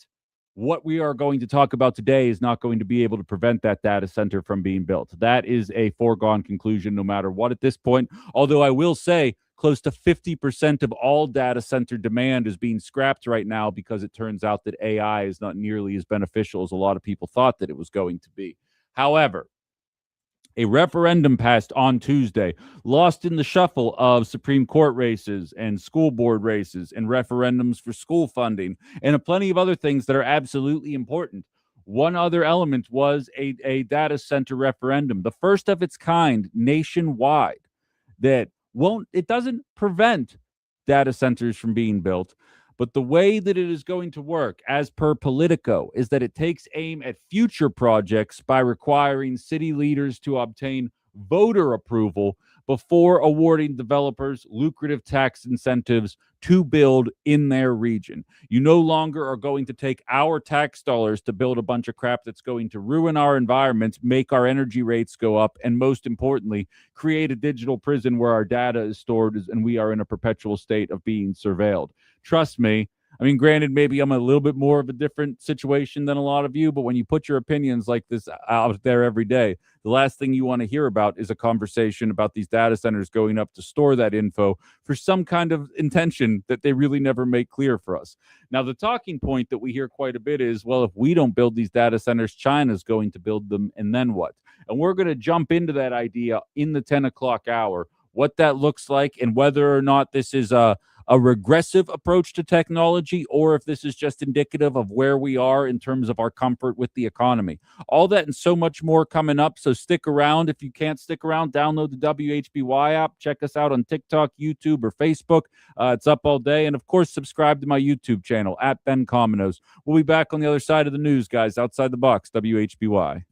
what we are going to talk about today is not going to be able to prevent that data center from being built. That is a foregone conclusion no matter what at this point. Although I will say close to 50% of all data center demand is being scrapped right now because it turns out that AI is not nearly as beneficial as a lot of people thought that it was going to be. However, a referendum passed on Tuesday, lost in the shuffle of Supreme Court races and school board races and referendums for school funding and plenty of other things that are absolutely important. One other element was a data center referendum, the first of its kind nationwide, that it doesn't prevent data centers from being built, but the way that it is going to work, as per Politico, is that it takes aim at future projects by requiring city leaders to obtain voter approval before awarding developers lucrative tax incentives to build in their region. You no longer are going to take our tax dollars to build a bunch of crap that's going to ruin our environment, make our energy rates go up, and most importantly, create a digital prison where our data is stored and we are in a perpetual state of being surveilled. Trust me. I mean, granted, maybe I'm a little bit more of a different situation than a lot of you, but when you put your opinions like this out there every day, the last thing you want to hear about is a conversation about these data centers going up to store that info for some kind of intention that they really never make clear for us. Now, the talking point that we hear quite a bit is, well, if we don't build these data centers, China's going to build them, and then what? And we're going to jump into that idea in the 10 o'clock hour, what that looks like, and whether or not this is a regressive approach to technology, or if this is just indicative of where we are in terms of our comfort with the economy. All that and so much more coming up. So stick around. If you can't stick around, download the WHBY app. Check us out on TikTok, YouTube, or Facebook. It's up all day. And of course, subscribe to my YouTube channel at Ben Cominos. We'll be back on the other side of the news, guys. Outside the box, WHBY.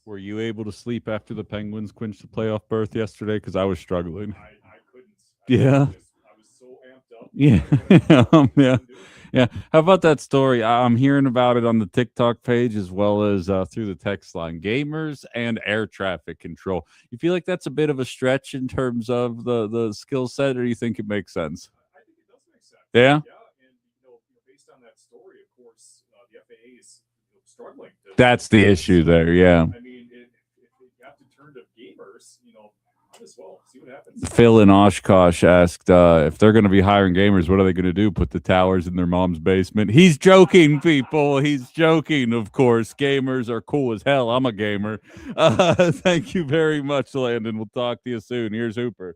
Were you able to sleep after the Penguins clinched the playoff berth yesterday? Because I was struggling. I couldn't. Yeah. I was so amped up. Yeah. Yeah. Yeah. How about that story? I'm hearing about it on the TikTok page as well as through the text line. Gamers and air traffic control. You feel like that's a bit of a stretch in terms of the skill set, or do you think it makes sense? I think it does make sense. Yeah. Yeah, and based on that story, of course, the FAA is struggling. That's the issue there. Yeah. I mean, if you have to turn to gamers, might as well see what happens. Phil in Oshkosh asked if they're going to be hiring gamers, what are they going to do? Put the towers in their mom's basement? He's joking, people. He's joking, of course. Gamers are cool as hell. I'm a gamer. Thank you very much, Landon. We'll talk to you soon. Here's Hooper.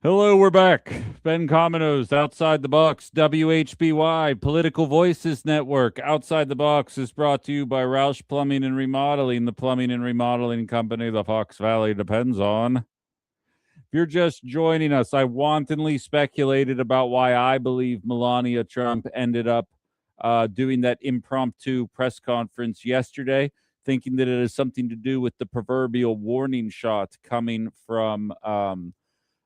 Hello, we're back. Ben Cominos, Outside the Box, WHBY, Political Voices Network. Outside the Box is brought to you by Roush Plumbing and Remodeling, the plumbing and remodeling company the Fox Valley depends on. If you're just joining us, I wantonly speculated about why I believe Melania Trump ended up doing that impromptu press conference yesterday, thinking that it has something to do with the proverbial warning shot coming from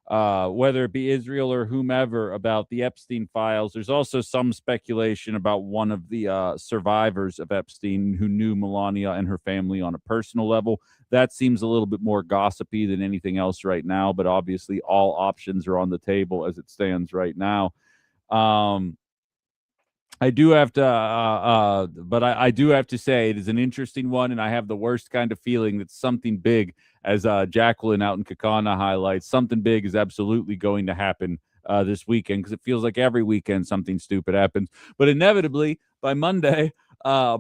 whether it be Israel or whomever, about the Epstein files. There's also some speculation about one of the survivors of Epstein who knew Melania and her family on a personal level. That seems a little bit more gossipy than anything else right now, but obviously all options are on the table as it stands right now. I do have to, but I do have to say it is an interesting one, and I have the worst kind of feeling that something big, as Jacqueline out in Kakana highlights, something big is absolutely going to happen this weekend, because it feels like every weekend something stupid happens. But inevitably, by Monday,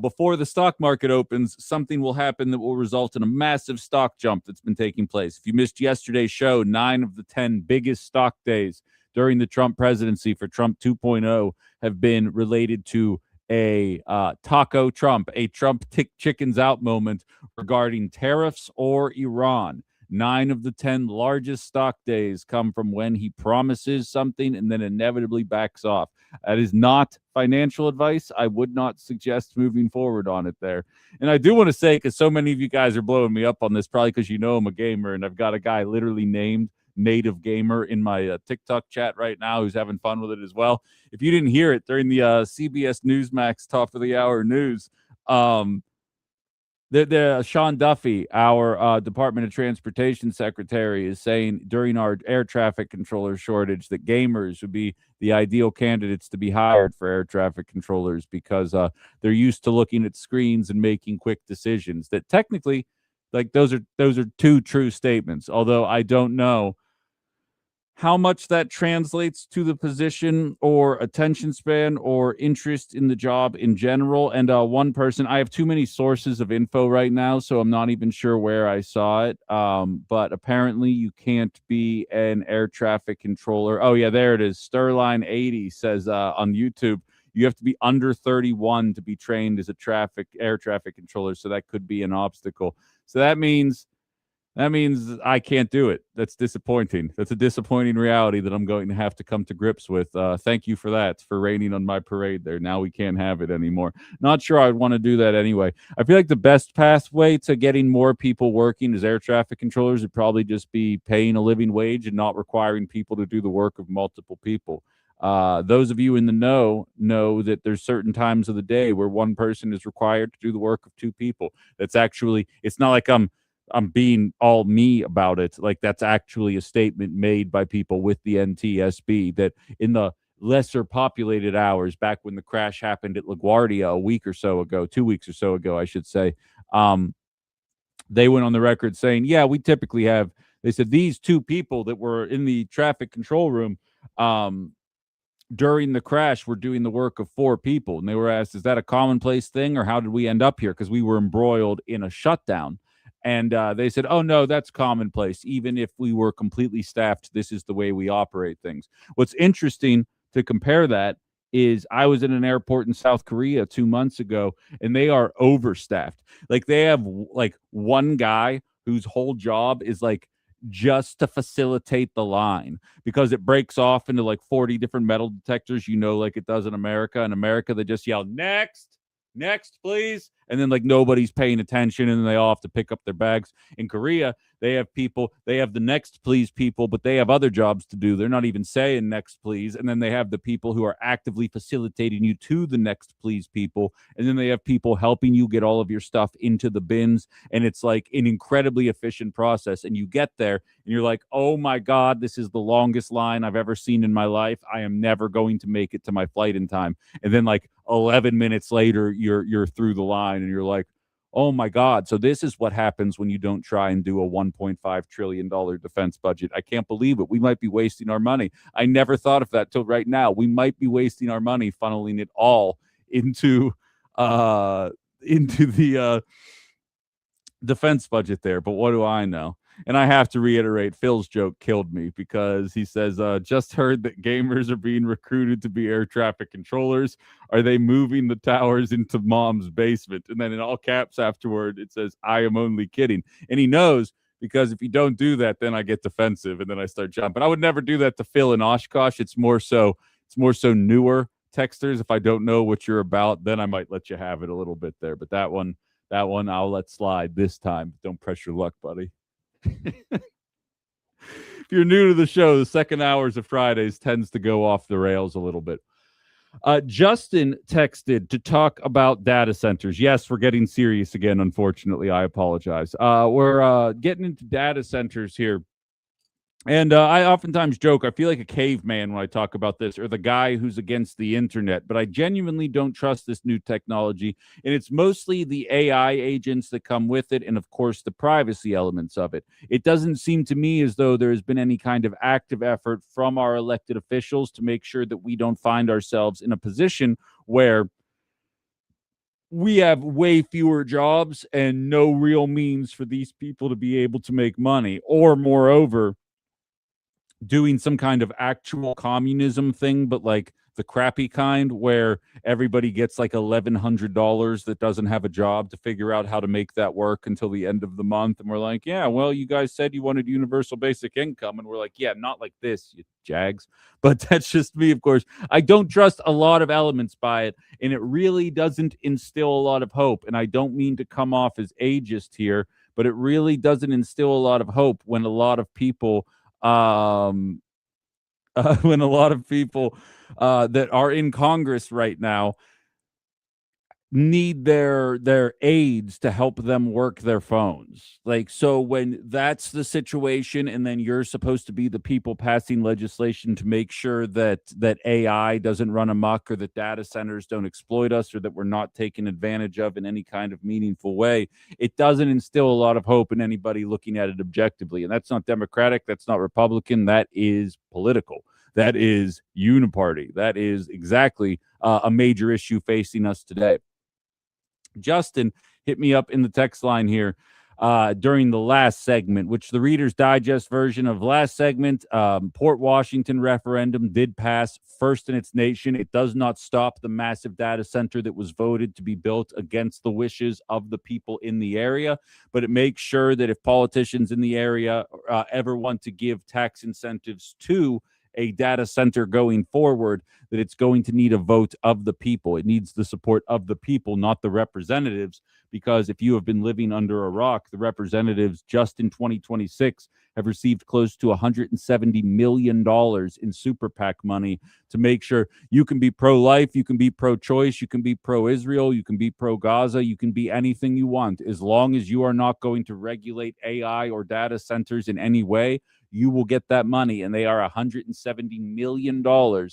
before the stock market opens, something will happen that will result in a massive stock jump that's been taking place. If you missed yesterday's show, 9 of the 10 biggest stock days during the Trump presidency for Trump 2.0 have been related to a taco Trump, a Trump chickens out moment regarding tariffs or Iran. 9 of the 10 largest stock days come from when he promises something and then inevitably backs off. That is not financial advice. I would not suggest moving forward on it there. And I do want to say, because so many of you guys are blowing me up on this, probably because you know I'm a gamer, and I've got a guy literally named Native Gamer in my TikTok chat right now who's having fun with it as well. If you didn't hear it during the CBS Newsmax top of the hour news, the Sean Duffy, our Department of Transportation Secretary, is saying during our air traffic controller shortage that gamers would be the ideal candidates to be hired for air traffic controllers because they're used to looking at screens and making quick decisions. That technically, like those are two true statements. Although I don't know how much that translates to the position or attention span or interest in the job in general. And one person, I have too many sources of info right now, so I'm not even sure where I saw it. But apparently you can't be an air traffic controller. Oh yeah, there it is. Sterline 80 says on YouTube, you have to be under 31 to be trained as a air traffic controller. So that could be an obstacle. So that means I can't do it. That's disappointing. That's a disappointing reality that I'm going to have to come to grips with. Thank you for that, for raining on my parade there. Now we can't have it anymore. Not sure I'd want to do that anyway. I feel like the best pathway to getting more people working as air traffic controllers would probably just be paying a living wage and not requiring people to do the work of multiple people. Those of you in the know that there's certain times of the day where one person is required to do the work of two people. That's actually, it's not like I'm being all me about it. Like that's actually a statement made by people with the NTSB that in the lesser populated hours back when the crash happened at LaGuardia a week or so ago, 2 weeks or so ago, I should say, they went on the record saying, yeah, we typically have, they said these two people that were in the traffic control room, during the crash were doing the work of 4 people. And they were asked, is that a commonplace thing or how did we end up here? Because we were embroiled in a shutdown. And they said, oh, no, that's commonplace. Even if we were completely staffed, this is the way we operate things. What's interesting to compare that is I was in an airport in South Korea 2 months ago, and they are overstaffed. Like they have like one guy whose whole job is like just to facilitate the line because it breaks off into like 40 different metal detectors, like it does in America. In America, they just yell, next, please. And then like nobody's paying attention and then they all have to pick up their bags. In Korea, they have the next please people, but they have other jobs to do. They're not even saying next please. And then they have the people who are actively facilitating you to the next please people. And then they have people helping you get all of your stuff into the bins. And it's like an incredibly efficient process. And you get there and you're like, oh my God, this is the longest line I've ever seen in my life. I am never going to make it to my flight in time. And then like 11 minutes later, you're through the line and you're like, oh my God. So this is what happens when you don't try and do a $1.5 trillion defense budget. I can't believe it. We might be wasting our money. I never thought of that till right now. We might be wasting our money, funneling it all into the defense budget there. But what do I know? And I have to reiterate, Phil's joke killed me because he says, just heard that gamers are being recruited to be air traffic controllers. Are they moving the towers into mom's basement? And then in all caps afterward, it says, I am only kidding. And he knows because if you don't do that, then I get defensive and then I start jumping. I would never do that to Phil and Oshkosh. It's more so newer texters. If I don't know what you're about, then I might let you have it a little bit there. But that one I'll let slide this time. Don't press your luck, buddy. If you're new to the show, the second hours of Fridays tends to go off the rails a little bit. Justin texted to talk about data centers. Yes, we're getting serious again, unfortunately. I apologize. We're getting into data centers here. And I oftentimes joke, I feel like a caveman when I talk about this, or the guy who's against the internet, but I genuinely don't trust this new technology. And it's mostly the AI agents that come with it, and of course, the privacy elements of it. It doesn't seem to me as though there has been any kind of active effort from our elected officials to make sure that we don't find ourselves in a position where we have way fewer jobs and no real means for these people to be able to make money. Or, moreover, doing some kind of actual communism thing, but like the crappy kind where everybody gets like $1,100 that doesn't have a job to figure out how to make that work until the end of the month. And we're like, yeah, well, you guys said you wanted universal basic income. And we're like, yeah, not like this, you jags. But that's just me, of course. I don't trust a lot of elements by it, and it really doesn't instill a lot of hope. And I don't mean to come off as ageist here, but it really doesn't instill a lot of hope when a lot of people when a lot of people that are in Congress right now need their aides to help them work their phones. Like, so when that's the situation, and then you're supposed to be the people passing legislation to make sure that AI doesn't run amok, or that data centers don't exploit us, or that we're not taken advantage of in any kind of meaningful way, it doesn't instill a lot of hope in anybody looking at it objectively. And that's not Democratic, that's not Republican, that is political. That is uniparty. That is exactly a major issue facing us today. Justin hit me up in the text line here during the last segment, which the Reader's Digest version of last segment. Port Washington referendum did pass, first in its nation. It does not stop the massive data center that was voted to be built against the wishes of the people in the area, but it makes sure that if politicians in the area ever want to give tax incentives to a data center going forward, that it's going to need a vote of the people. It needs the support of the people, not the representatives, because if you have been living under a rock, the representatives just in 2026 have received close to $170 million in super PAC money to make sure you can be pro-life, you can be pro-choice, you can be pro-Israel, you can be pro-Gaza, you can be anything you want. As long as you are not going to regulate AI or data centers in any way, you will get that money. And they are $170 million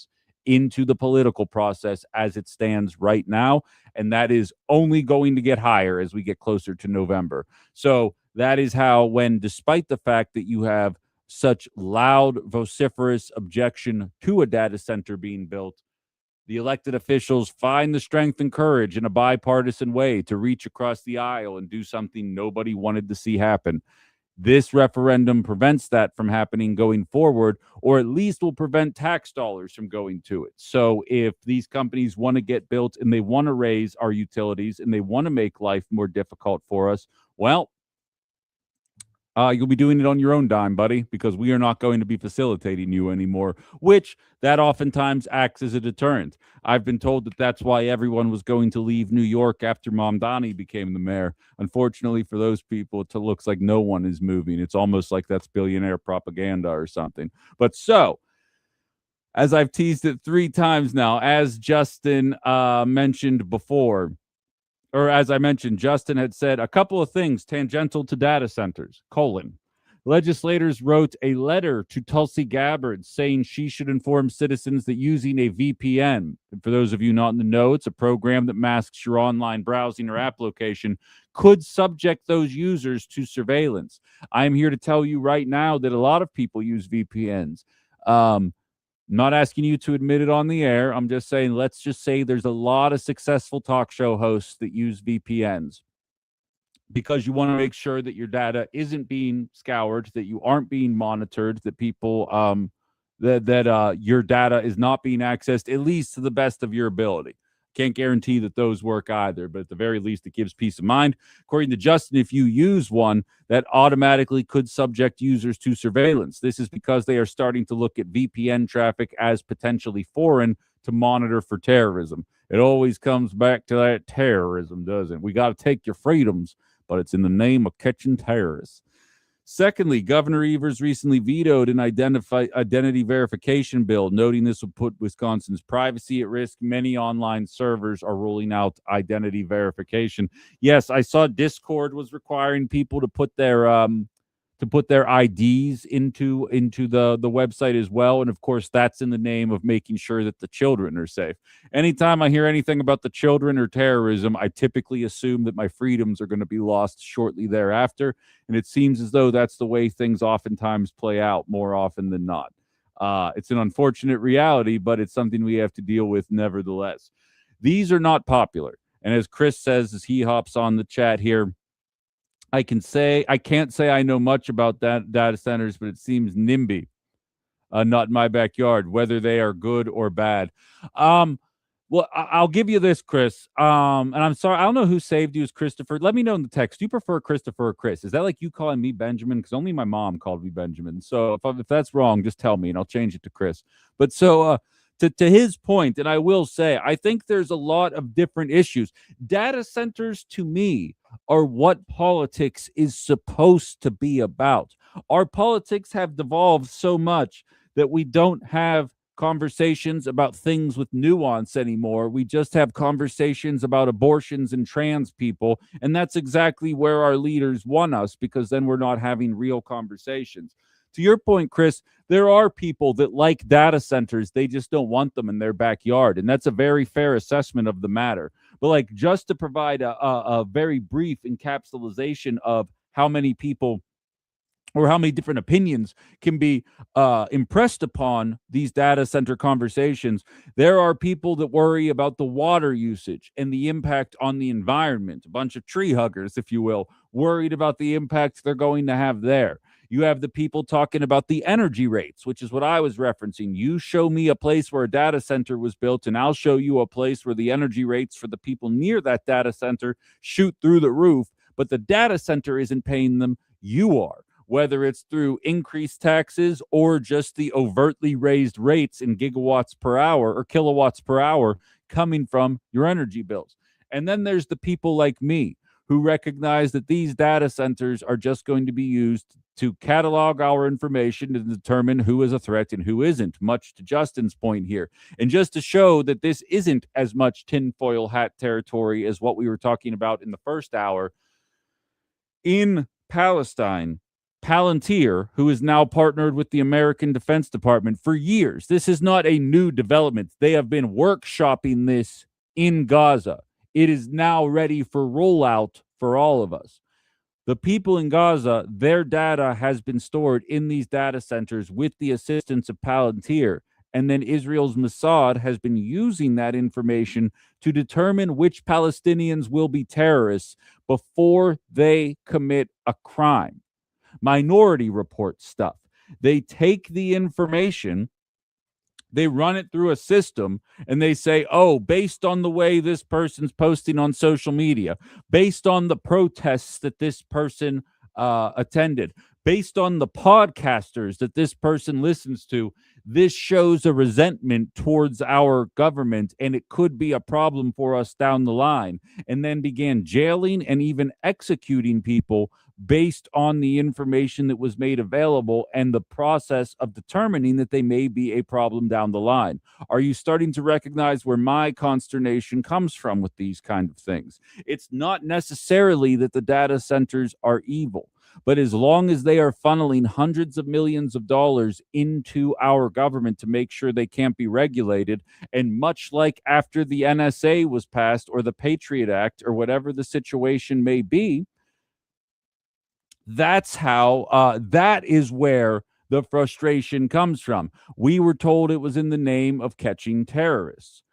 into the political process as it stands right now. And that is only going to get higher as we get closer to November. So that is how, when, despite the fact that you have such loud, vociferous objection to a data center being built, the elected officials find the strength and courage in a bipartisan way to reach across the aisle and do something nobody wanted to see happen. This referendum prevents that from happening going forward, or at least will prevent tax dollars from going to it. So if these companies want to get built and they want to raise our utilities and they want to make life more difficult for us, well, you'll be doing it on your own dime, buddy, because we are not going to be facilitating you anymore, which that oftentimes acts as a deterrent. I've been told that that's why everyone was going to leave New York after Mamdani became the mayor. Unfortunately for those people, it looks like no one is moving. It's almost like that's billionaire propaganda or something. But so, as I've teased it 3 times now, as Justin mentioned before, or as I mentioned, Justin had said a couple of things tangential to data centers, legislators wrote a letter to Tulsi Gabbard saying she should inform citizens that using a VPN, and for those of you not in the know, it's a program that masks your online browsing or app location, could subject those users to surveillance. I'm here to tell you right now that a lot of people use VPNs. Not asking you to admit it on the air. I'm just saying, let's just say there's a lot of successful talk show hosts that use VPNs because you want to make sure that your data isn't being scoured, that you aren't being monitored, that people that your data is not being accessed, at least to the best of your ability. Can't guarantee that those work either, but at the very least, it gives peace of mind. According to Justin, if you use one, that automatically could subject users to surveillance. This is because they are starting to look at VPN traffic as potentially foreign to monitor for terrorism. It always comes back to that terrorism, doesn't it? We got to take your freedoms, but it's in the name of catching terrorists. Secondly, Governor Evers recently vetoed an identity verification bill, noting this would put Wisconsin's privacy at risk. Many online servers are rolling out identity verification. Yes, I saw Discord was requiring people to put their IDs into the website as well. And of course, that's in the name of making sure that the children are safe. Anytime I hear anything about the children or terrorism, I typically assume that my freedoms are going to be lost shortly thereafter. And it seems as though that's the way things oftentimes play out more often than not. It's an unfortunate reality, but it's something we have to deal with nevertheless. These are not popular. And as Chris says, as he hops on the chat here, I can't say I know much about that data centers, but it seems NIMBY, not in my backyard, whether they are good or bad. Um, well, I'll give you this, Chris. And I'm sorry, I don't know who saved you as Christopher. Let me know in the text. Do you prefer Christopher or Chris? Is that like you calling me Benjamin? Because only my mom called me Benjamin. So if that's wrong, just tell me and I'll change it to Chris. But to his point, and I will say, I think there's a lot of different issues. Data centers, to me, are what politics is supposed to be about. Our politics have devolved so much that we don't have conversations about things with nuance anymore. We just have conversations about abortions and trans people. And that's exactly where our leaders want us, because then we're not having real conversations. To your point, Chris, there are people that like data centers. They just don't want them in their backyard. And that's a very fair assessment of the matter. But like, just to provide a very brief encapsulation of how many people or how many different opinions can be impressed upon these data center conversations. There are people that worry about the water usage and the impact on the environment, a bunch of tree huggers, if you will, worried about the impact they're going to have there. You have the people talking about the energy rates, which is what I was referencing. You show me a place where a data center was built, and I'll show you a place where the energy rates for the people near that data center shoot through the roof, but the data center isn't paying them. You are, whether it's through increased taxes or just the overtly raised rates in gigawatts per hour or kilowatts per hour coming from your energy bills. And then there's the people like me who recognize that these data centers are just going to be used to catalog our information to determine who is a threat and who isn't, much to Justin's point here. And just to show that this isn't as much tinfoil hat territory as what we were talking about in the first hour, in Palestine, Palantir, who is now partnered with the American Defense Department for years. This is not a new development. They have been workshopping this in Gaza. It is now ready for rollout for all of us. The people in Gaza, their data has been stored in these data centers with the assistance of Palantir. And then Israel's Mossad has been using that information to determine which Palestinians will be terrorists before they commit a crime. Minority Report stuff. They take the information, they run it through a system, and they say, oh, based on the way this person's posting on social media, based on the protests that this person attended, based on the podcasters that this person listens to, this shows a resentment towards our government, and it could be a problem for us down the line. And then began jailing and even executing people based on the information that was made available and the process of determining that they may be a problem down the line. Are you starting to recognize where my consternation comes from with these kind of things? It's not necessarily that the data centers are evil, but as long as they are funneling hundreds of millions of dollars into our government to make sure they can't be regulated, and much like after the NSA was passed or the Patriot Act or whatever the situation may be, that's how that is where the frustration comes from. We were told it was in the name of catching terrorists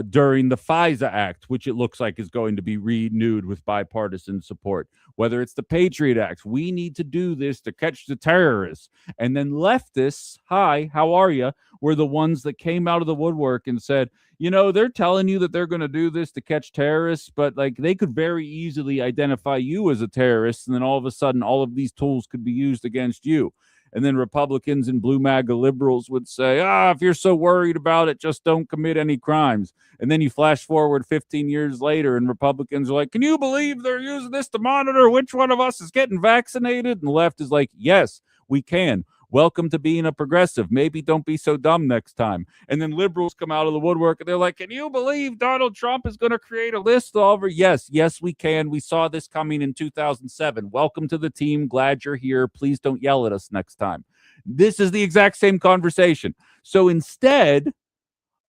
during the FISA Act, which it looks like is going to be renewed with bipartisan support. Whether it's the Patriot Act, we need to do this to catch the terrorists. And then leftists, hi, how are you, were the ones that came out of the woodwork and said, you know, they're telling you that they're going to do this to catch terrorists, but like they could very easily identify you as a terrorist, and then all of a sudden all of these tools could be used against you. And then Republicans and blue MAGA liberals would say, if you're so worried about it, just don't commit any crimes. And then you flash forward 15 years later, and Republicans are like, can you believe they're using this to monitor which one of us is getting vaccinated? And the left is like, yes, we can. Welcome to being a progressive. Maybe don't be so dumb next time. And then liberals come out of the woodwork and they're like, can you believe Donald Trump is going to create a list over? Yes, we can. We saw this coming in 2007. Welcome to the team. Glad you're here. Please don't yell at us next time. This is the exact same conversation. So instead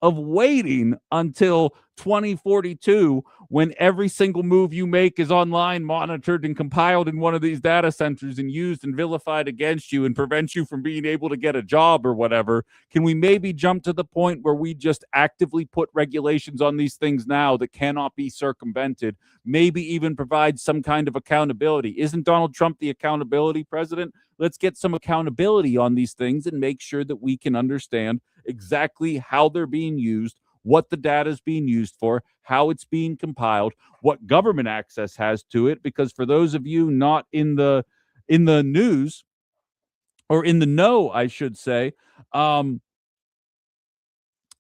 of waiting until 2042 when every single move you make is online monitored and compiled in one of these data centers and used and vilified against you and prevents you from being able to get a job or whatever? Can we maybe jump to the point where we just actively put regulations on these things now that cannot be circumvented, maybe even provide some kind of accountability? Isn't Donald Trump the accountability president? Let's get some accountability on these things and make sure that we can understand exactly how they're being used, what the data is being used for, how it's being compiled, what government access has to it. Because for those of you not in the news, or in the know, I should say,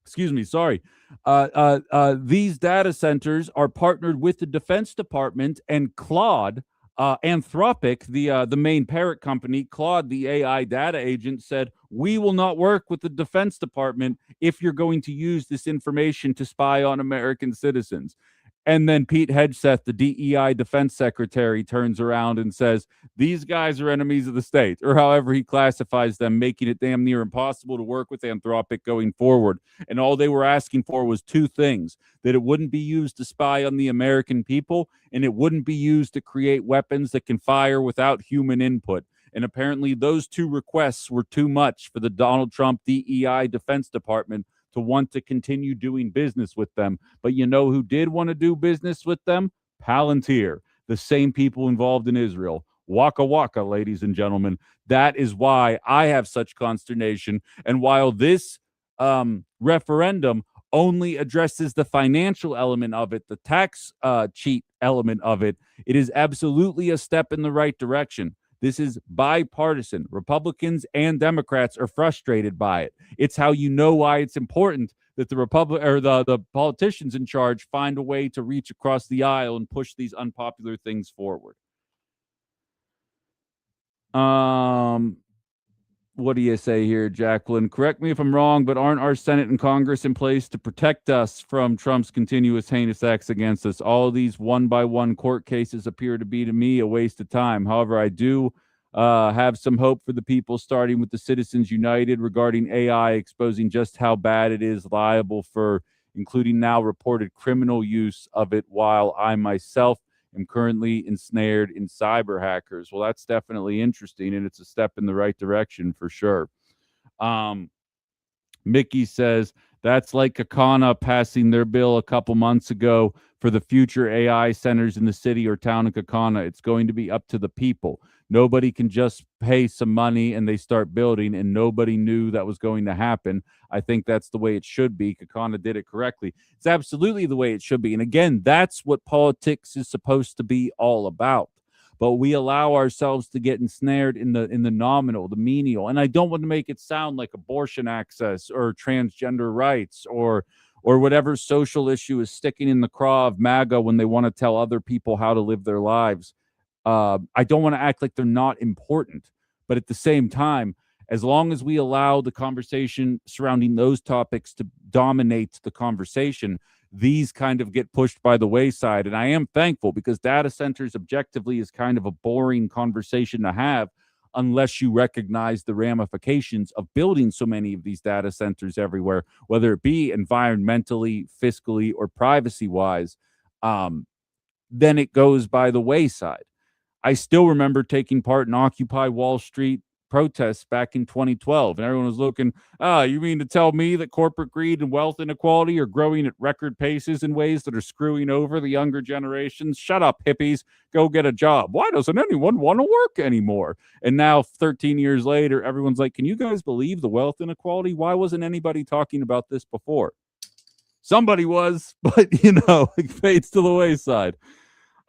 excuse me, sorry. These data centers are partnered with the Defense Department, and Claude, Anthropic, the main parent company, Claude, the AI data agent, said, "We will not work with the Defense Department if you're going to use this information to spy on American citizens." And then Pete Hegseth, the DEI defense secretary, turns around and says, "These guys are enemies of the state," or however he classifies them, making it damn near impossible to work with Anthropic going forward. And all they were asking for was two things: that it wouldn't be used to spy on the American people, and it wouldn't be used to create weapons that can fire without human input. And apparently those two requests were too much for the Donald Trump DEI Defense Department to want to continue doing business with them. But you know who did want to do business with them? Palantir, the same people involved in Israel. Waka waka, ladies and gentlemen. That is why I have such consternation. And while this referendum only addresses the financial element of it, the tax cheat element of it, it is absolutely a step in the right direction. This is bipartisan. Republicans and Democrats are frustrated by it. It's how you know why it's important that the politicians in charge find a way to reach across the aisle and push these unpopular things forward. What do you say here, Jacqueline? Correct me if I'm wrong, but aren't our Senate and Congress in place to protect us from Trump's continuous heinous acts against us? All of these one-by-one court cases appear to be, to me, a waste of time. However, I do have some hope for the people, starting with the Citizens United regarding AI, exposing just how bad it is, liable for including now reported criminal use of it, while I myself am currently ensnared in cyber hackers. Well, that's definitely interesting, and it's a step in the right direction for sure. Mickey says, that's like Kakana passing their bill a couple months ago for the future AI centers in the city or town of Kakana. It's going to be up to the people. Nobody can just pay some money and they start building, and nobody knew that was going to happen. I think that's the way it should be. Kakana did it correctly. It's absolutely the way it should be. And again, that's what politics is supposed to be all about. But we allow ourselves to get ensnared in the nominal, the menial. And I don't want to make it sound like abortion access or transgender rights or whatever social issue is sticking in the craw of MAGA when they want to tell other people how to live their lives. I don't want to act like they're not important, but at the same time, as long as we allow the conversation surrounding those topics to dominate the conversation, these kind of get pushed by the wayside. And I am thankful, because data centers objectively is kind of a boring conversation to have unless you recognize the ramifications of building so many of these data centers everywhere, whether it be environmentally, fiscally, or privacy wise. Then it goes by the wayside. I still remember taking part in Occupy Wall Street protests back in 2012, and everyone was looking, you mean to tell me that corporate greed and wealth inequality are growing at record paces in ways that are screwing over the younger generations? Shut up, hippies. Go get a job. Why doesn't anyone want to work anymore? And now, 13 years later, everyone's like, can you guys believe the wealth inequality? Why wasn't anybody talking about this before? Somebody was, but, it fades to the wayside.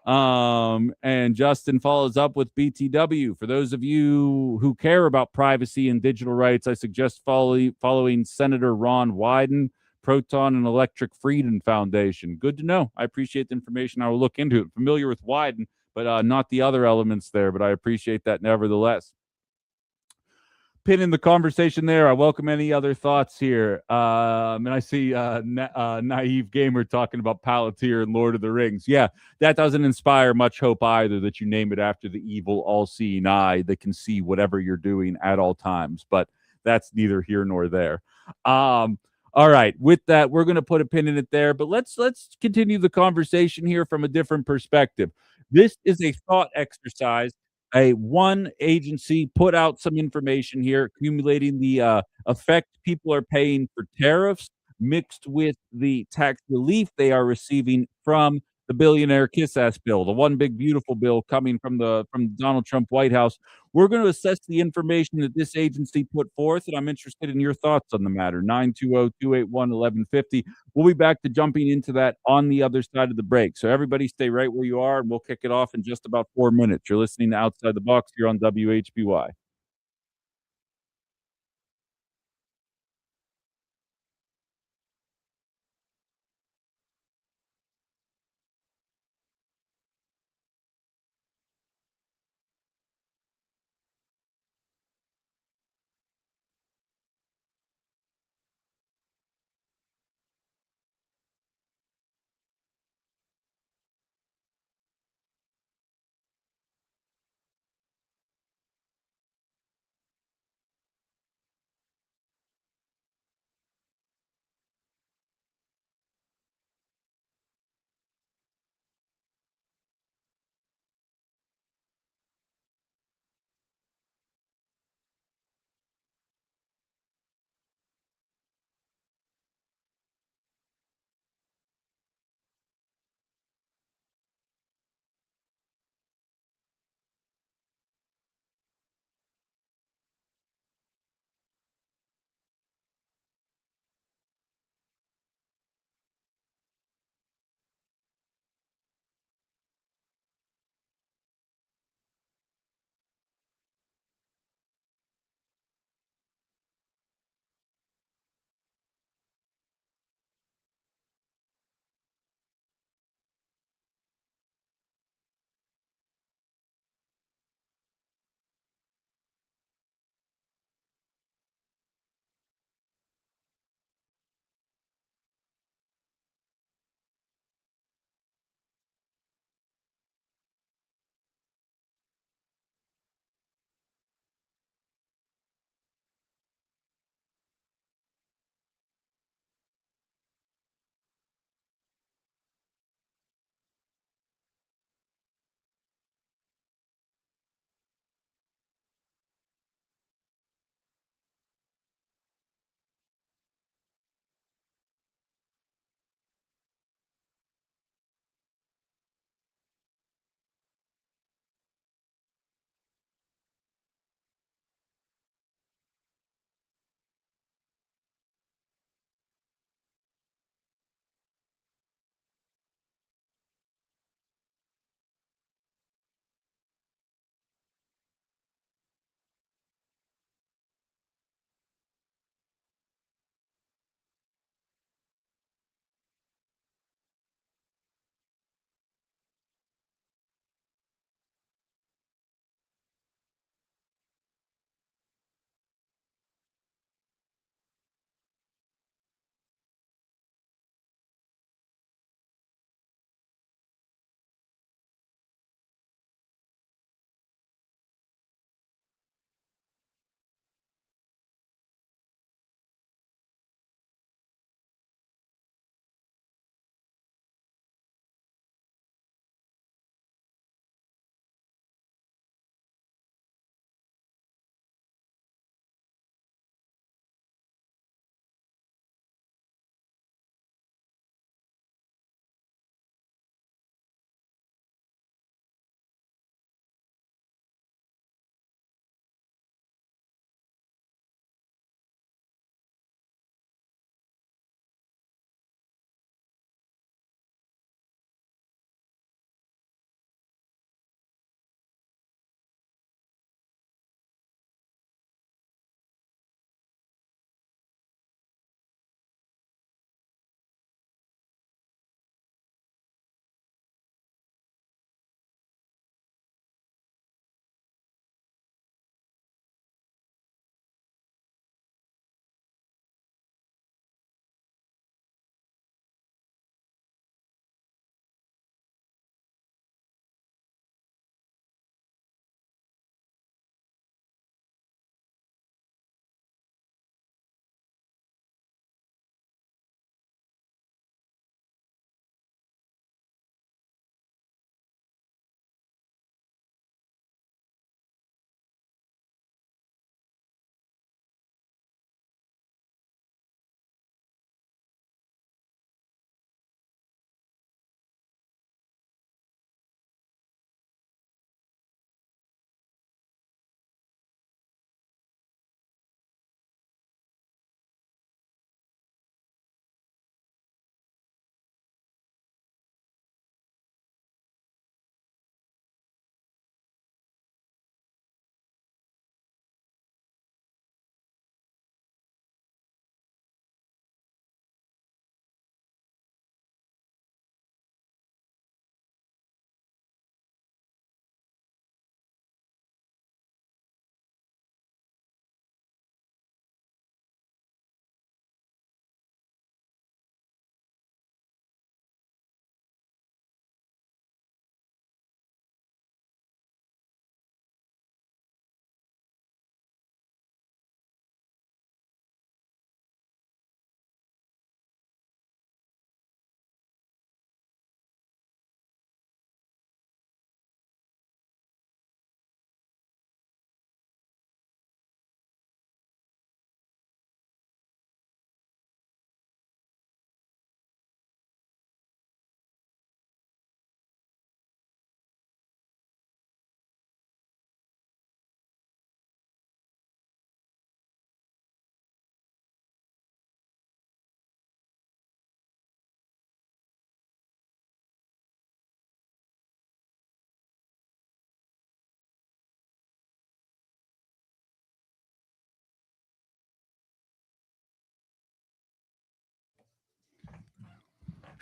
And Justin follows up with BTW. For those of you who care about privacy and digital rights, I suggest following Senator Ron Wyden, Proton and Electric Freedom Foundation. Good to know. I appreciate the information. I will look into it. Familiar with Wyden, but not the other elements there, but I appreciate that nevertheless. Pin in the conversation there. I welcome any other thoughts here. And I see Naive Gamer talking about Palantir and Lord of the Rings. Yeah, that doesn't inspire much hope either, that you name it after the evil, all-seeing eye that can see whatever you're doing at all times. But that's neither here nor there. All right, with that, we're going to put a pin in it there, but let's continue the conversation here from a different perspective. This is a thought exercise. A one agency put out some information here, accumulating the effect people are paying for tariffs mixed with the tax relief they are receiving from the billionaire kiss ass bill, the one big beautiful bill coming from Donald Trump White House. We're going to assess the information that this agency put forth, and I'm interested in your thoughts on the matter. 920-281-1150. We'll be back to jumping into that on the other side of the break. So everybody stay right where you are, and we'll kick it off in just about 4 minutes. You're listening to Outside the Box here on WHBY.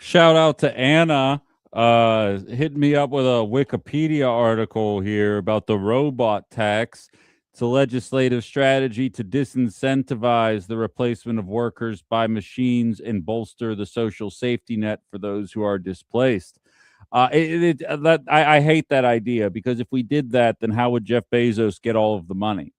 Shout out to Anna hitting me up with a Wikipedia article here about the robot tax. It's a legislative strategy to disincentivize the replacement of workers by machines and bolster the social safety net for those who are displaced. I hate that idea, because if we did that, then how would Jeff Bezos get all of the money?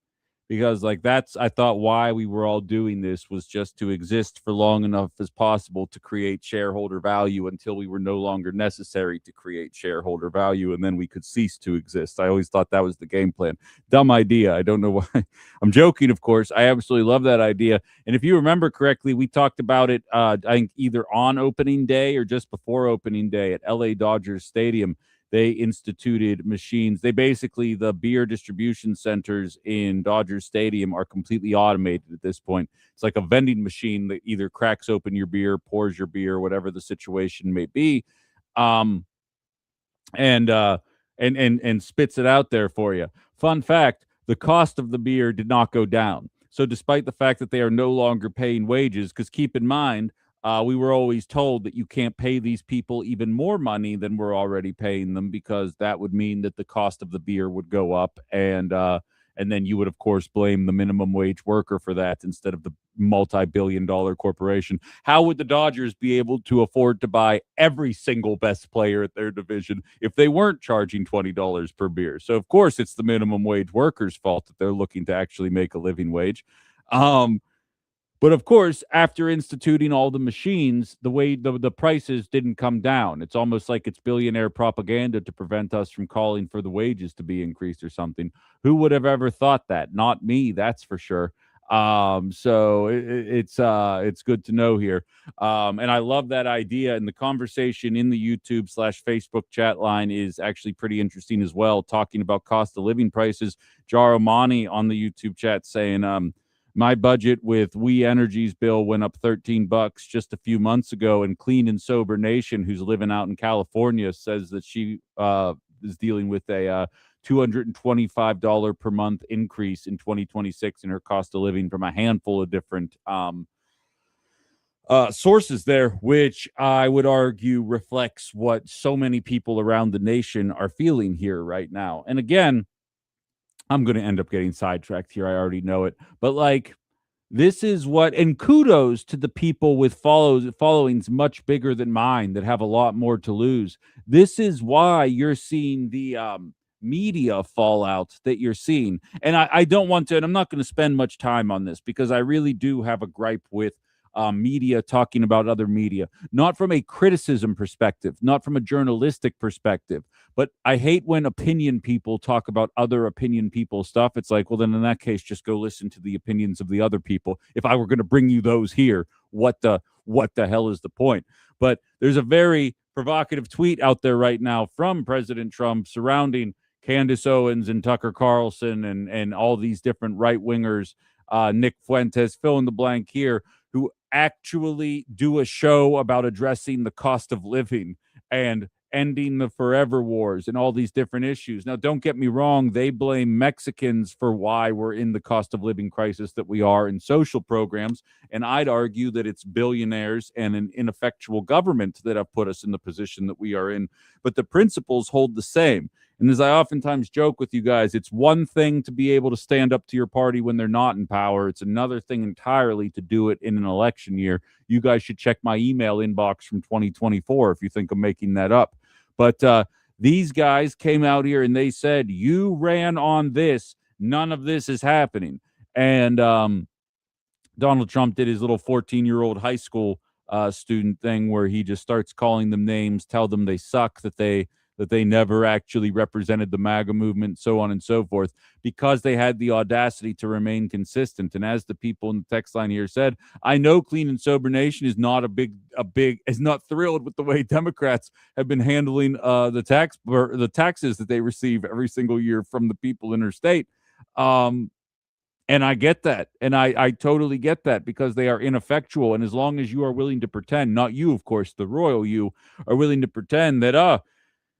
Because like that's, I thought, why we were all doing this was just to exist for long enough as possible to create shareholder value until we were no longer necessary to create shareholder value, and then we could cease to exist. I always thought that was the game plan. Dumb idea. I don't know why. I'm joking, of course. I absolutely love that idea. And if you remember correctly, we talked about it, I think either on opening day or just before opening day at LA Dodgers Stadium. They instituted machines. They basically, the beer distribution centers in Dodger Stadium are completely automated at this point. It's like a vending machine that either cracks open your beer, pours your beer, whatever the situation may be, um, and and spits it out there for you. Fun fact: the cost of the beer did not go down. So, despite the fact that they are no longer paying wages, because keep in mind, we were always told that you can't pay these people even more money than we're already paying them, because that would mean that the cost of the beer would go up, and then you would, of course, blame the minimum wage worker for that instead of the multi-billion-dollar corporation. How would the Dodgers be able to afford to buy every single best player at their division if they weren't charging $20 per beer? So, of course, it's the minimum wage workers' fault that they're looking to actually make a living wage. Um, but of course, after instituting all the machines, the prices didn't come down. It's almost like it's billionaire propaganda to prevent us from calling for the wages to be increased or something. Who would have ever thought that? Not me, that's for sure. So it's good to know here. And I love that idea. And the conversation in the YouTube/Facebook chat line is actually pretty interesting as well, talking about cost of living prices. Jaromani on the YouTube chat saying, my budget with We Energy's bill went up $13 just a few months ago, and Clean and Sober Nation, who's living out in California, says that she is dealing with a $225 per month increase in 2026 in her cost of living from a handful of different sources there, which I would argue reflects what so many people around the nation are feeling here right now. And again, I'm going to end up getting sidetracked here. I already know it. But like, this is what, and kudos to the people with followings much bigger than mine that have a lot more to lose. This is why you're seeing the media fallout that you're seeing. And I don't want to, and I'm not going to spend much time on this, because I really do have a gripe with media talking about other media, not from a criticism perspective, not from a journalistic perspective, but I hate when opinion people talk about other opinion people stuff. It's like, well, then in that case, just go listen to the opinions of the other people. If I were going to bring you those here, what the hell is the point? But there's a very provocative tweet out there right now from President Trump surrounding Candace Owens and Tucker Carlson and all these different right wingers, Nick Fuentes, fill in the blank here, who actually do a show about addressing the cost of living and ending the forever wars and all these different issues. Now, don't get me wrong, they blame Mexicans for why we're in the cost of living crisis that we are in social programs. And I'd argue that it's billionaires and an ineffectual government that have put us in the position that we are in. But the principles hold the same. And as I oftentimes joke with you guys, it's one thing to be able to stand up to your party when they're not in power. It's another thing entirely to do it in an election year. You guys should check my email inbox from 2024 if you think I'm making that up. But these guys came out here and they said, you ran on this. None of this is happening. And Donald Trump did his little 14-year-old high school student thing where he just starts calling them names, tell them they suck, that they never actually represented the MAGA movement, so on and so forth, because they had the audacity to remain consistent. And as the people in the text line here said, I know Clean and Sober Nation is not is not thrilled with the way Democrats have been handling the taxes that they receive every single year from the people in their state. And I get that. And I totally get that, because they are ineffectual. And as long as you are willing to pretend, not you, of course, the royal you, are willing to pretend that,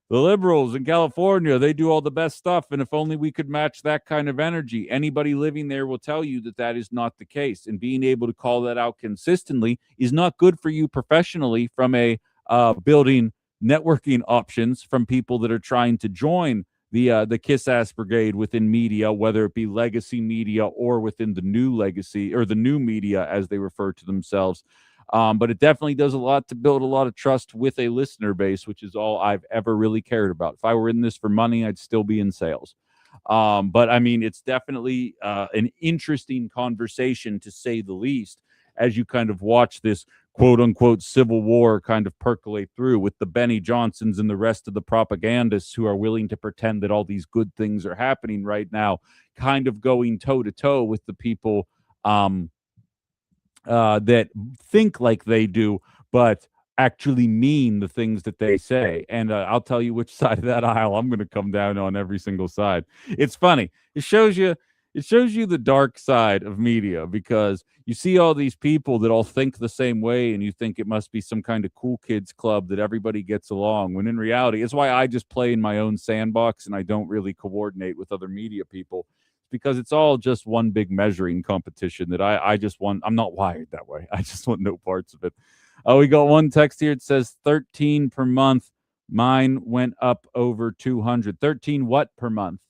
the liberals in California, they do all the best stuff. And if only we could match that kind of energy. Anybody living there will tell you that that is not the case. And being able to call that out consistently is not good for you professionally from a building networking options from people that are trying to join the kiss ass brigade within media, whether it be legacy media or within the new legacy or the new media as they refer to themselves. But it definitely does a lot to build a lot of trust with a listener base, which is all I've ever really cared about. If I were in this for money, I'd still be in sales. But I mean, it's definitely an interesting conversation to say the least, as you kind of watch this quote unquote civil war kind of percolate through with the Benny Johnsons and the rest of the propagandists who are willing to pretend that all these good things are happening right now, kind of going toe to toe with the people that think like they do, but actually mean the things that they say. And I'll tell you which side of that aisle I'm going to come down on every single side. It's funny. It shows you the dark side of media because you see all these people that all think the same way and you think it must be some kind of cool kids club that everybody gets along, when in reality it's why I just play in my own sandbox and I don't really coordinate with other media people, because it's all just one big measuring competition that I just want. I'm not wired that way. I just want no parts of it. We got one text here. It says 13 per month. Mine went up over 200. 13 what per month?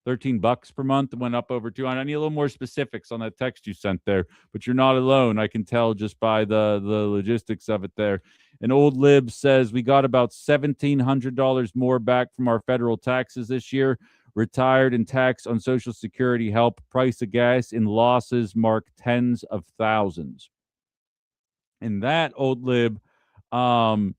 13 bucks per month went up over 200. I need a little more specifics on that text you sent there, but you're not alone. I can tell just by the logistics of it there. An old lib says we got about $1,700 more back from our federal taxes this year. Retired and tax on Social Security help. Price of gas in losses mark tens of thousands. And that, old lib, um,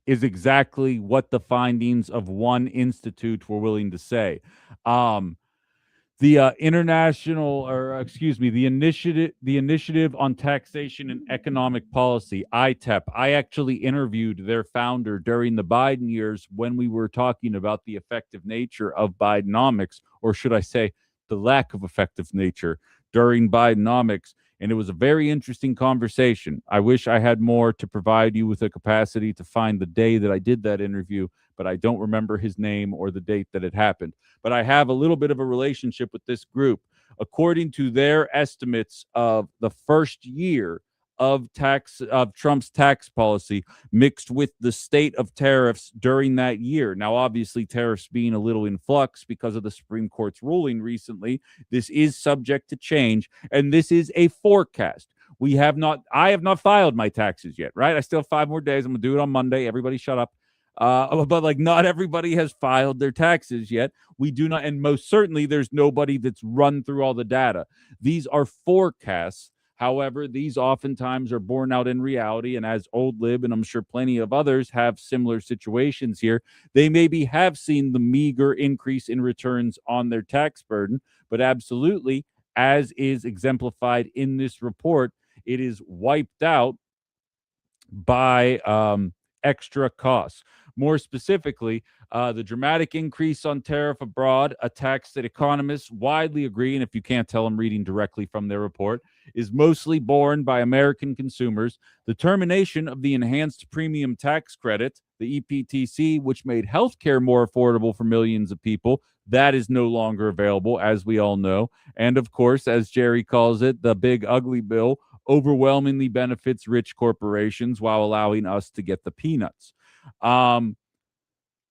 is exactly what the findings of one institute were willing to say. The international, or excuse me, the initiative on taxation and economic policy, ITEP. I actually interviewed their founder during the Biden years when we were talking about the effective nature of Bidenomics, or should I say the lack of effective nature during Bidenomics. And it was a very interesting conversation. I wish I had more to provide you with a capacity to find the day that I did that interview, but I don't remember his name or the date that it happened. But I have a little bit of a relationship with this group. According to their estimates of the first year of Trump's tax policy mixed with the state of tariffs during that year. Now, obviously, tariffs being a little in flux because of the Supreme Court's ruling recently, this is subject to change, and this is a forecast. I have not filed my taxes yet, right? I still have 5 more days. I'm gonna do it on Monday. Everybody shut up. But like not everybody has filed their taxes yet. We do not, and most certainly there's nobody that's run through all the data. These are forecasts. However, these oftentimes are borne out in reality. And as Old Lib, and I'm sure plenty of others have similar situations here, they maybe have seen the meager increase in returns on their tax burden, but absolutely, as is exemplified in this report, it is wiped out by extra costs. More specifically, the dramatic increase on tariff abroad, a tax that economists widely agree, and if you can't tell, I'm reading directly from their report, is mostly borne by American consumers. The termination of the enhanced premium tax credit, the EPTC, which made healthcare more affordable for millions of people, that is no longer available, as we all know. And of course, as Jerry calls it, the big ugly bill overwhelmingly benefits rich corporations while allowing us to get the peanuts.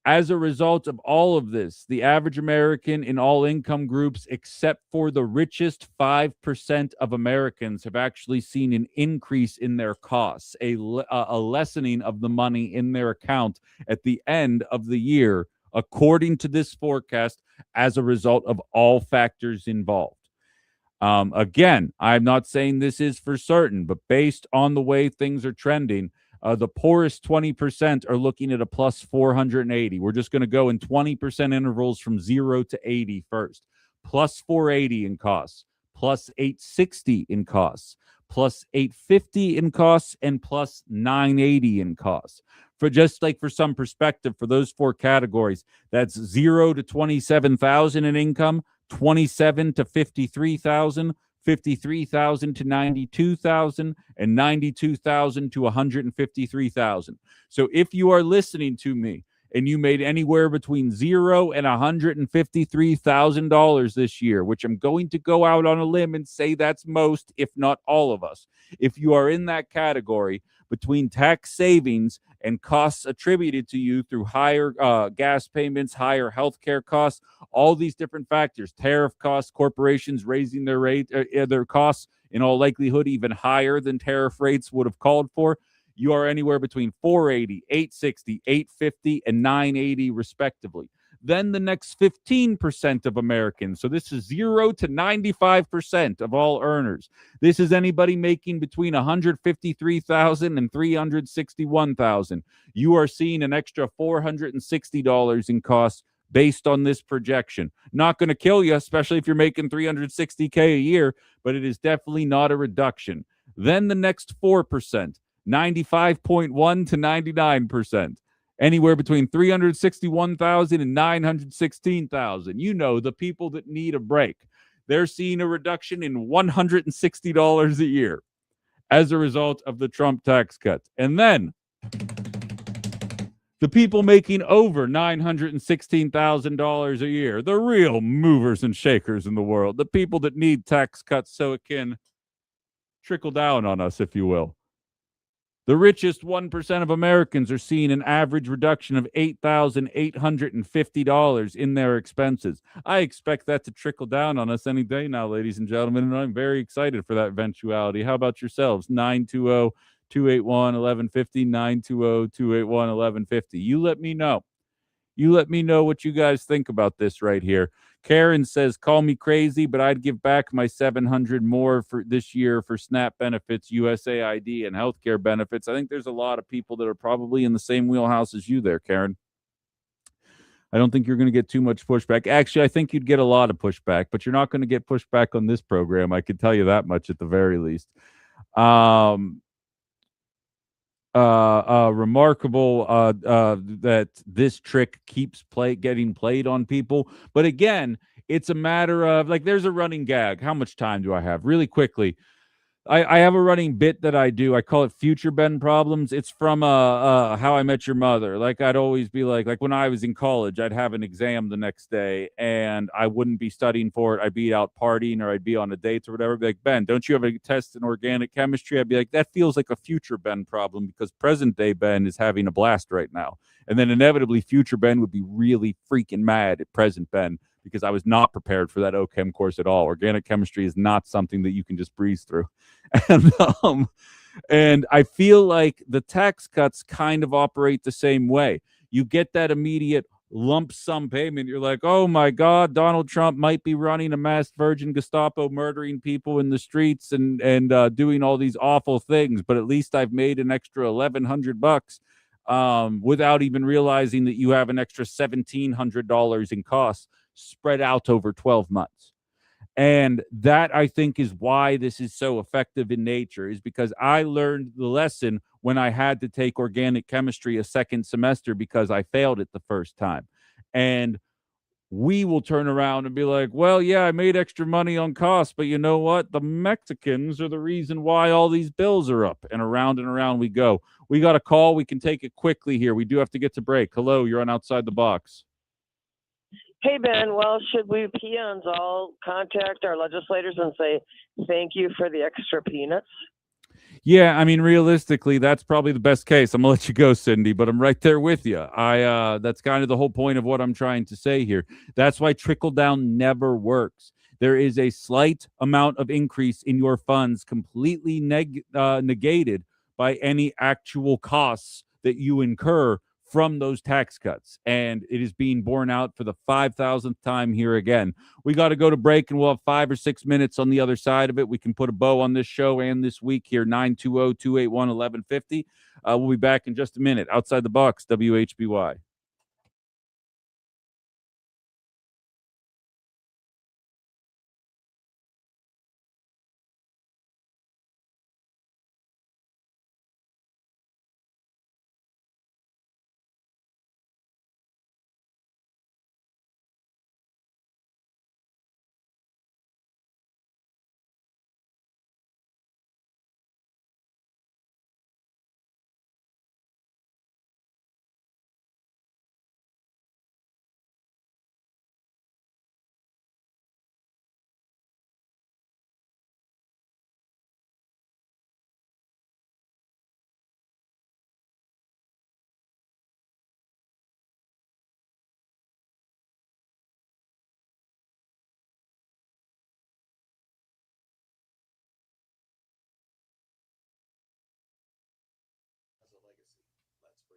As a result of all of this, the average American in all income groups, except for the richest 5% of Americans, have actually seen an increase in their costs, a lessening of the money in their account at the end of the year, according to this forecast, as a result of all factors involved. Again, I'm not saying this is for certain, but based on the way things are trending, the poorest 20% are looking at a plus 480. We're just going to go in 20% intervals from 0 to 80 first. Plus 480 in costs, plus 860 in costs, plus 850 in costs, and plus 980 in costs. For just like for some perspective, for those 4 categories, that's 0 to 27,000 in income, 27 to 53,000, 53,000 to 92,000, and 92,000 to 153,000. So if you are listening to me and you made anywhere between $0 and $153,000 this year, which I'm going to go out on a limb and say that's most, if not all of us. If you are in that category, between tax savings and costs attributed to you through higher gas payments, higher healthcare costs, all these different factors, tariff costs, corporations raising their costs, in all likelihood even higher than tariff rates would have called for, you are anywhere between 480, 860, 850, and 980 respectively. Then the next 15% of Americans, so this is 0 to 95% of all earners. This is anybody making between 153,000 and 361,000. You are seeing an extra $460 in costs based on this projection. Not going to kill you, especially if you're making $360K a year, but it is definitely not a reduction. Then the next 4%, 95.1 to 99%. Anywhere between 361,000 and 916,000. You know, the people that need a break. They're seeing a reduction in $160 a year as a result of the Trump tax cuts. And then the people making over $916,000 a year, the real movers and shakers in the world, the people that need tax cuts so it can trickle down on us, if you will. The richest 1% of Americans are seeing an average reduction of $8,850 in their expenses. I expect that to trickle down on us any day now, ladies and gentlemen, and I'm very excited for that eventuality. How about yourselves? 920 281 1150, 920 281 1150. You let me know. You let me know what you guys think about this right here. Karen says, call me crazy, but I'd give back my $700 more for this year for SNAP benefits, USAID, and healthcare benefits. I think there's a lot of people that are probably in the same wheelhouse as you there, Karen. I don't think you're going to get too much pushback. Actually, I think you'd get a lot of pushback, but you're not going to get pushback on this program. I can tell you that much at the very least. Remarkable that this trick keeps getting played on people. But again, it's a matter of, like, there's a running gag. How much time do I have? Really quickly. I have a running bit that I do. I call it Future Ben Problems. It's from How I Met Your Mother. Like, I'd always be like when I was in college, I'd have an exam the next day and I wouldn't be studying for it. I'd be out partying or I'd be on a date or whatever. I'd be like, Ben, don't you have a test in organic chemistry? I'd be like, that feels like a future Ben problem because present day Ben is having a blast right now. And then inevitably future Ben would be really freaking mad at present Ben because I was not prepared for that OChem course at all. Organic chemistry is not something that you can just breeze through. And and I feel like the tax cuts kind of operate the same way. You get that immediate lump sum payment. You're like, oh my God, Donald Trump might be running a masked virgin Gestapo, murdering people in the streets and doing all these awful things. But at least I've made an extra $1,100 without even realizing that you have an extra $1,700 in costs spread out over 12 months. And that, I think, is why this is so effective in nature, is because I learned the lesson when I had to take organic chemistry a second semester because I failed it the first time. And we will turn around and be like, well, yeah, I made extra money on costs, but you know what? The Mexicans are the reason why all these bills are up. And around we go. We got a call. We can take it quickly here. We do have to get to break. Hello, you're on Outside the Box. Hey, Ben, well, should we peons all contact our legislators and say thank you for the extra peanuts? Yeah, I mean, realistically, that's probably the best case. I'm gonna let you go, Cindy, but I'm right there with you. That's kind of the whole point of what I'm trying to say here. That's why trickle down never works. There is a slight amount of increase in your funds, completely negated by any actual costs that you incur from those tax cuts. And it is being borne out for the 5,000th time here again. We got to go to break, and we'll have 5 or 6 minutes on the other side of it. We can put a bow on this show and this week here, 920-281-1150. We'll be back in just a minute. Outside the Box, WHBY.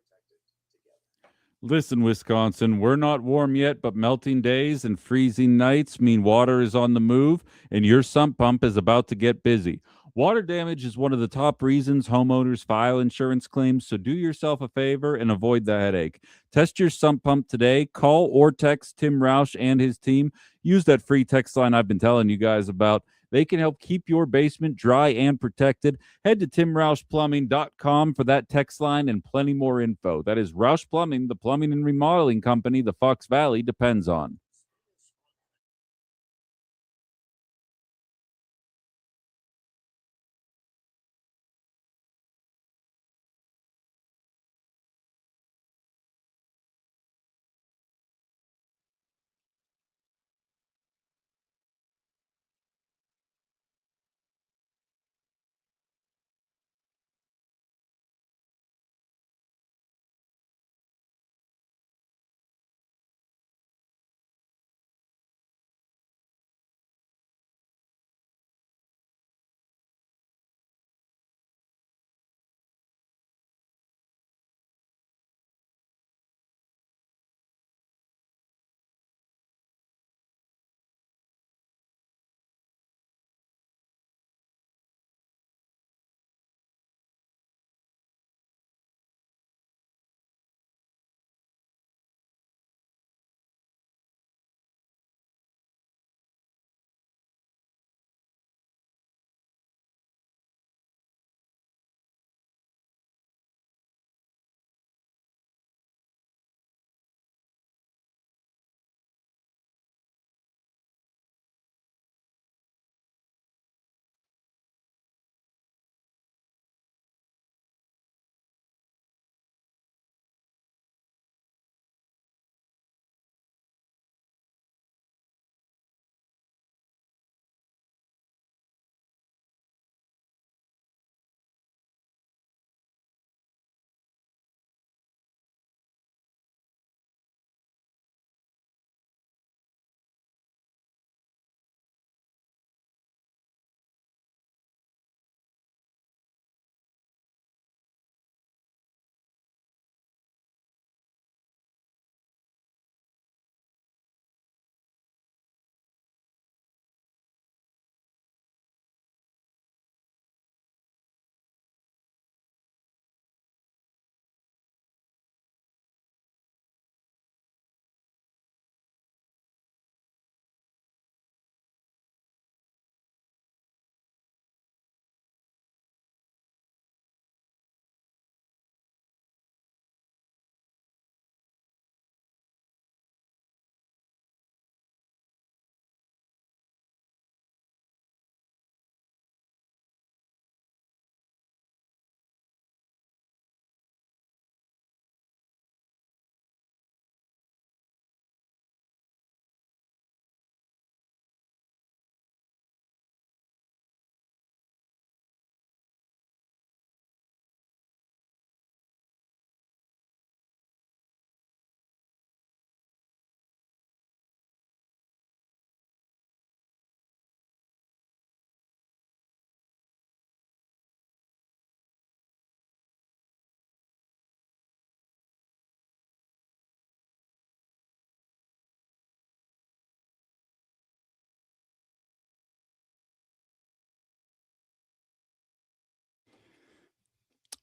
protected together. Listen, Wisconsin, we're not warm yet, but melting days and freezing nights mean water is on the move, and your sump pump is about to get busy. Water damage is one of the top reasons homeowners file insurance claims, so do yourself a favor and avoid the headache. Test your sump pump today. Call or text Tim Roush and his team. Use that free text line I've been telling you guys about. They can help keep your basement dry and protected. Head to timroushplumbing.com for that text line and plenty more info. That is Roush Plumbing, the plumbing and remodeling company the Fox Valley depends on.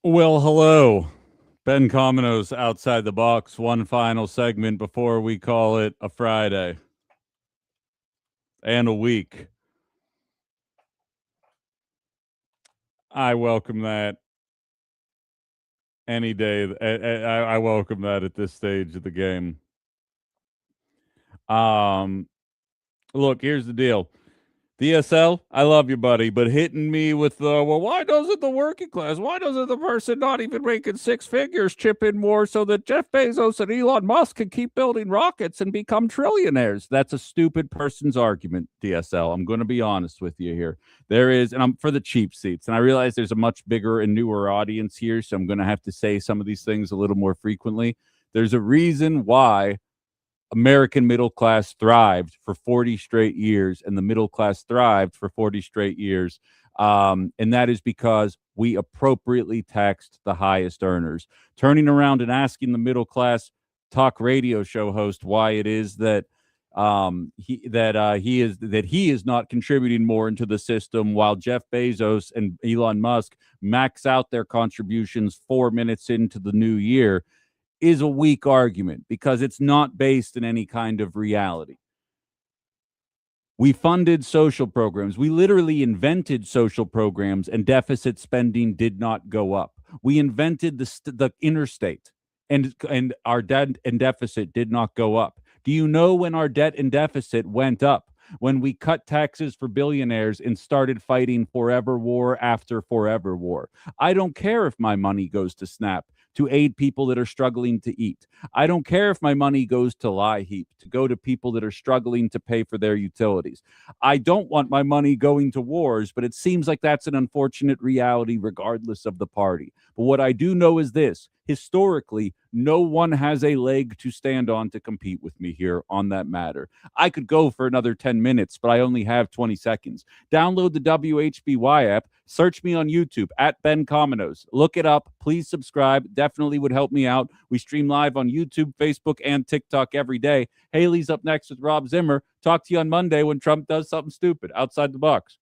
Well, hello. Ben Cominos outside the box. One final segment before we call it a Friday and a week. I welcome that any day. I welcome that at this stage of the game. Look, here's the deal. DSL, I love you, buddy, but hitting me with the, well, why doesn't the working class, why doesn't the person not even making six figures chip in more so that Jeff Bezos and Elon Musk can keep building rockets and become trillionaires? That's a stupid person's argument, DSL. I'm going to be honest with you here. There is, and I'm for the cheap seats, and I realize there's a much bigger and newer audience here, so I'm going to have to say some of these things a little more frequently. There's a reason why American middle class thrived for 40 straight years, and the middle class thrived for 40 straight years. And that is because we appropriately taxed the highest earners. Turning around and asking the middle class talk radio show host why it is that he is not contributing more into the system, while Jeff Bezos and Elon Musk max out their contributions 4 minutes into the new year, is a weak argument because it's not based in any kind of reality. We funded social programs. We literally invented social programs, and deficit spending did not go up. We invented the interstate, and our debt and deficit did not go up. Do you know when our debt and deficit went up? When we cut taxes for billionaires and started fighting forever war after forever war. I don't care if my money goes to SNAP to aid people that are struggling to eat. I don't care if my money goes to Lie Heap to go to people that are struggling to pay for their utilities. I don't want my money going to wars, but it seems like that's an unfortunate reality regardless of the party. But what I do know is this: historically, no one has a leg to stand on to compete with me here on that matter. I could go for another 10 minutes, but I only have 20 seconds. Download the WHBY app. Search me on YouTube at Ben Cominos. Look it up. Please subscribe. Definitely would help me out. We stream live on YouTube, Facebook, and TikTok every day. Haley's up next with Rob Zimmer. Talk to you on Monday when Trump does something stupid outside the box.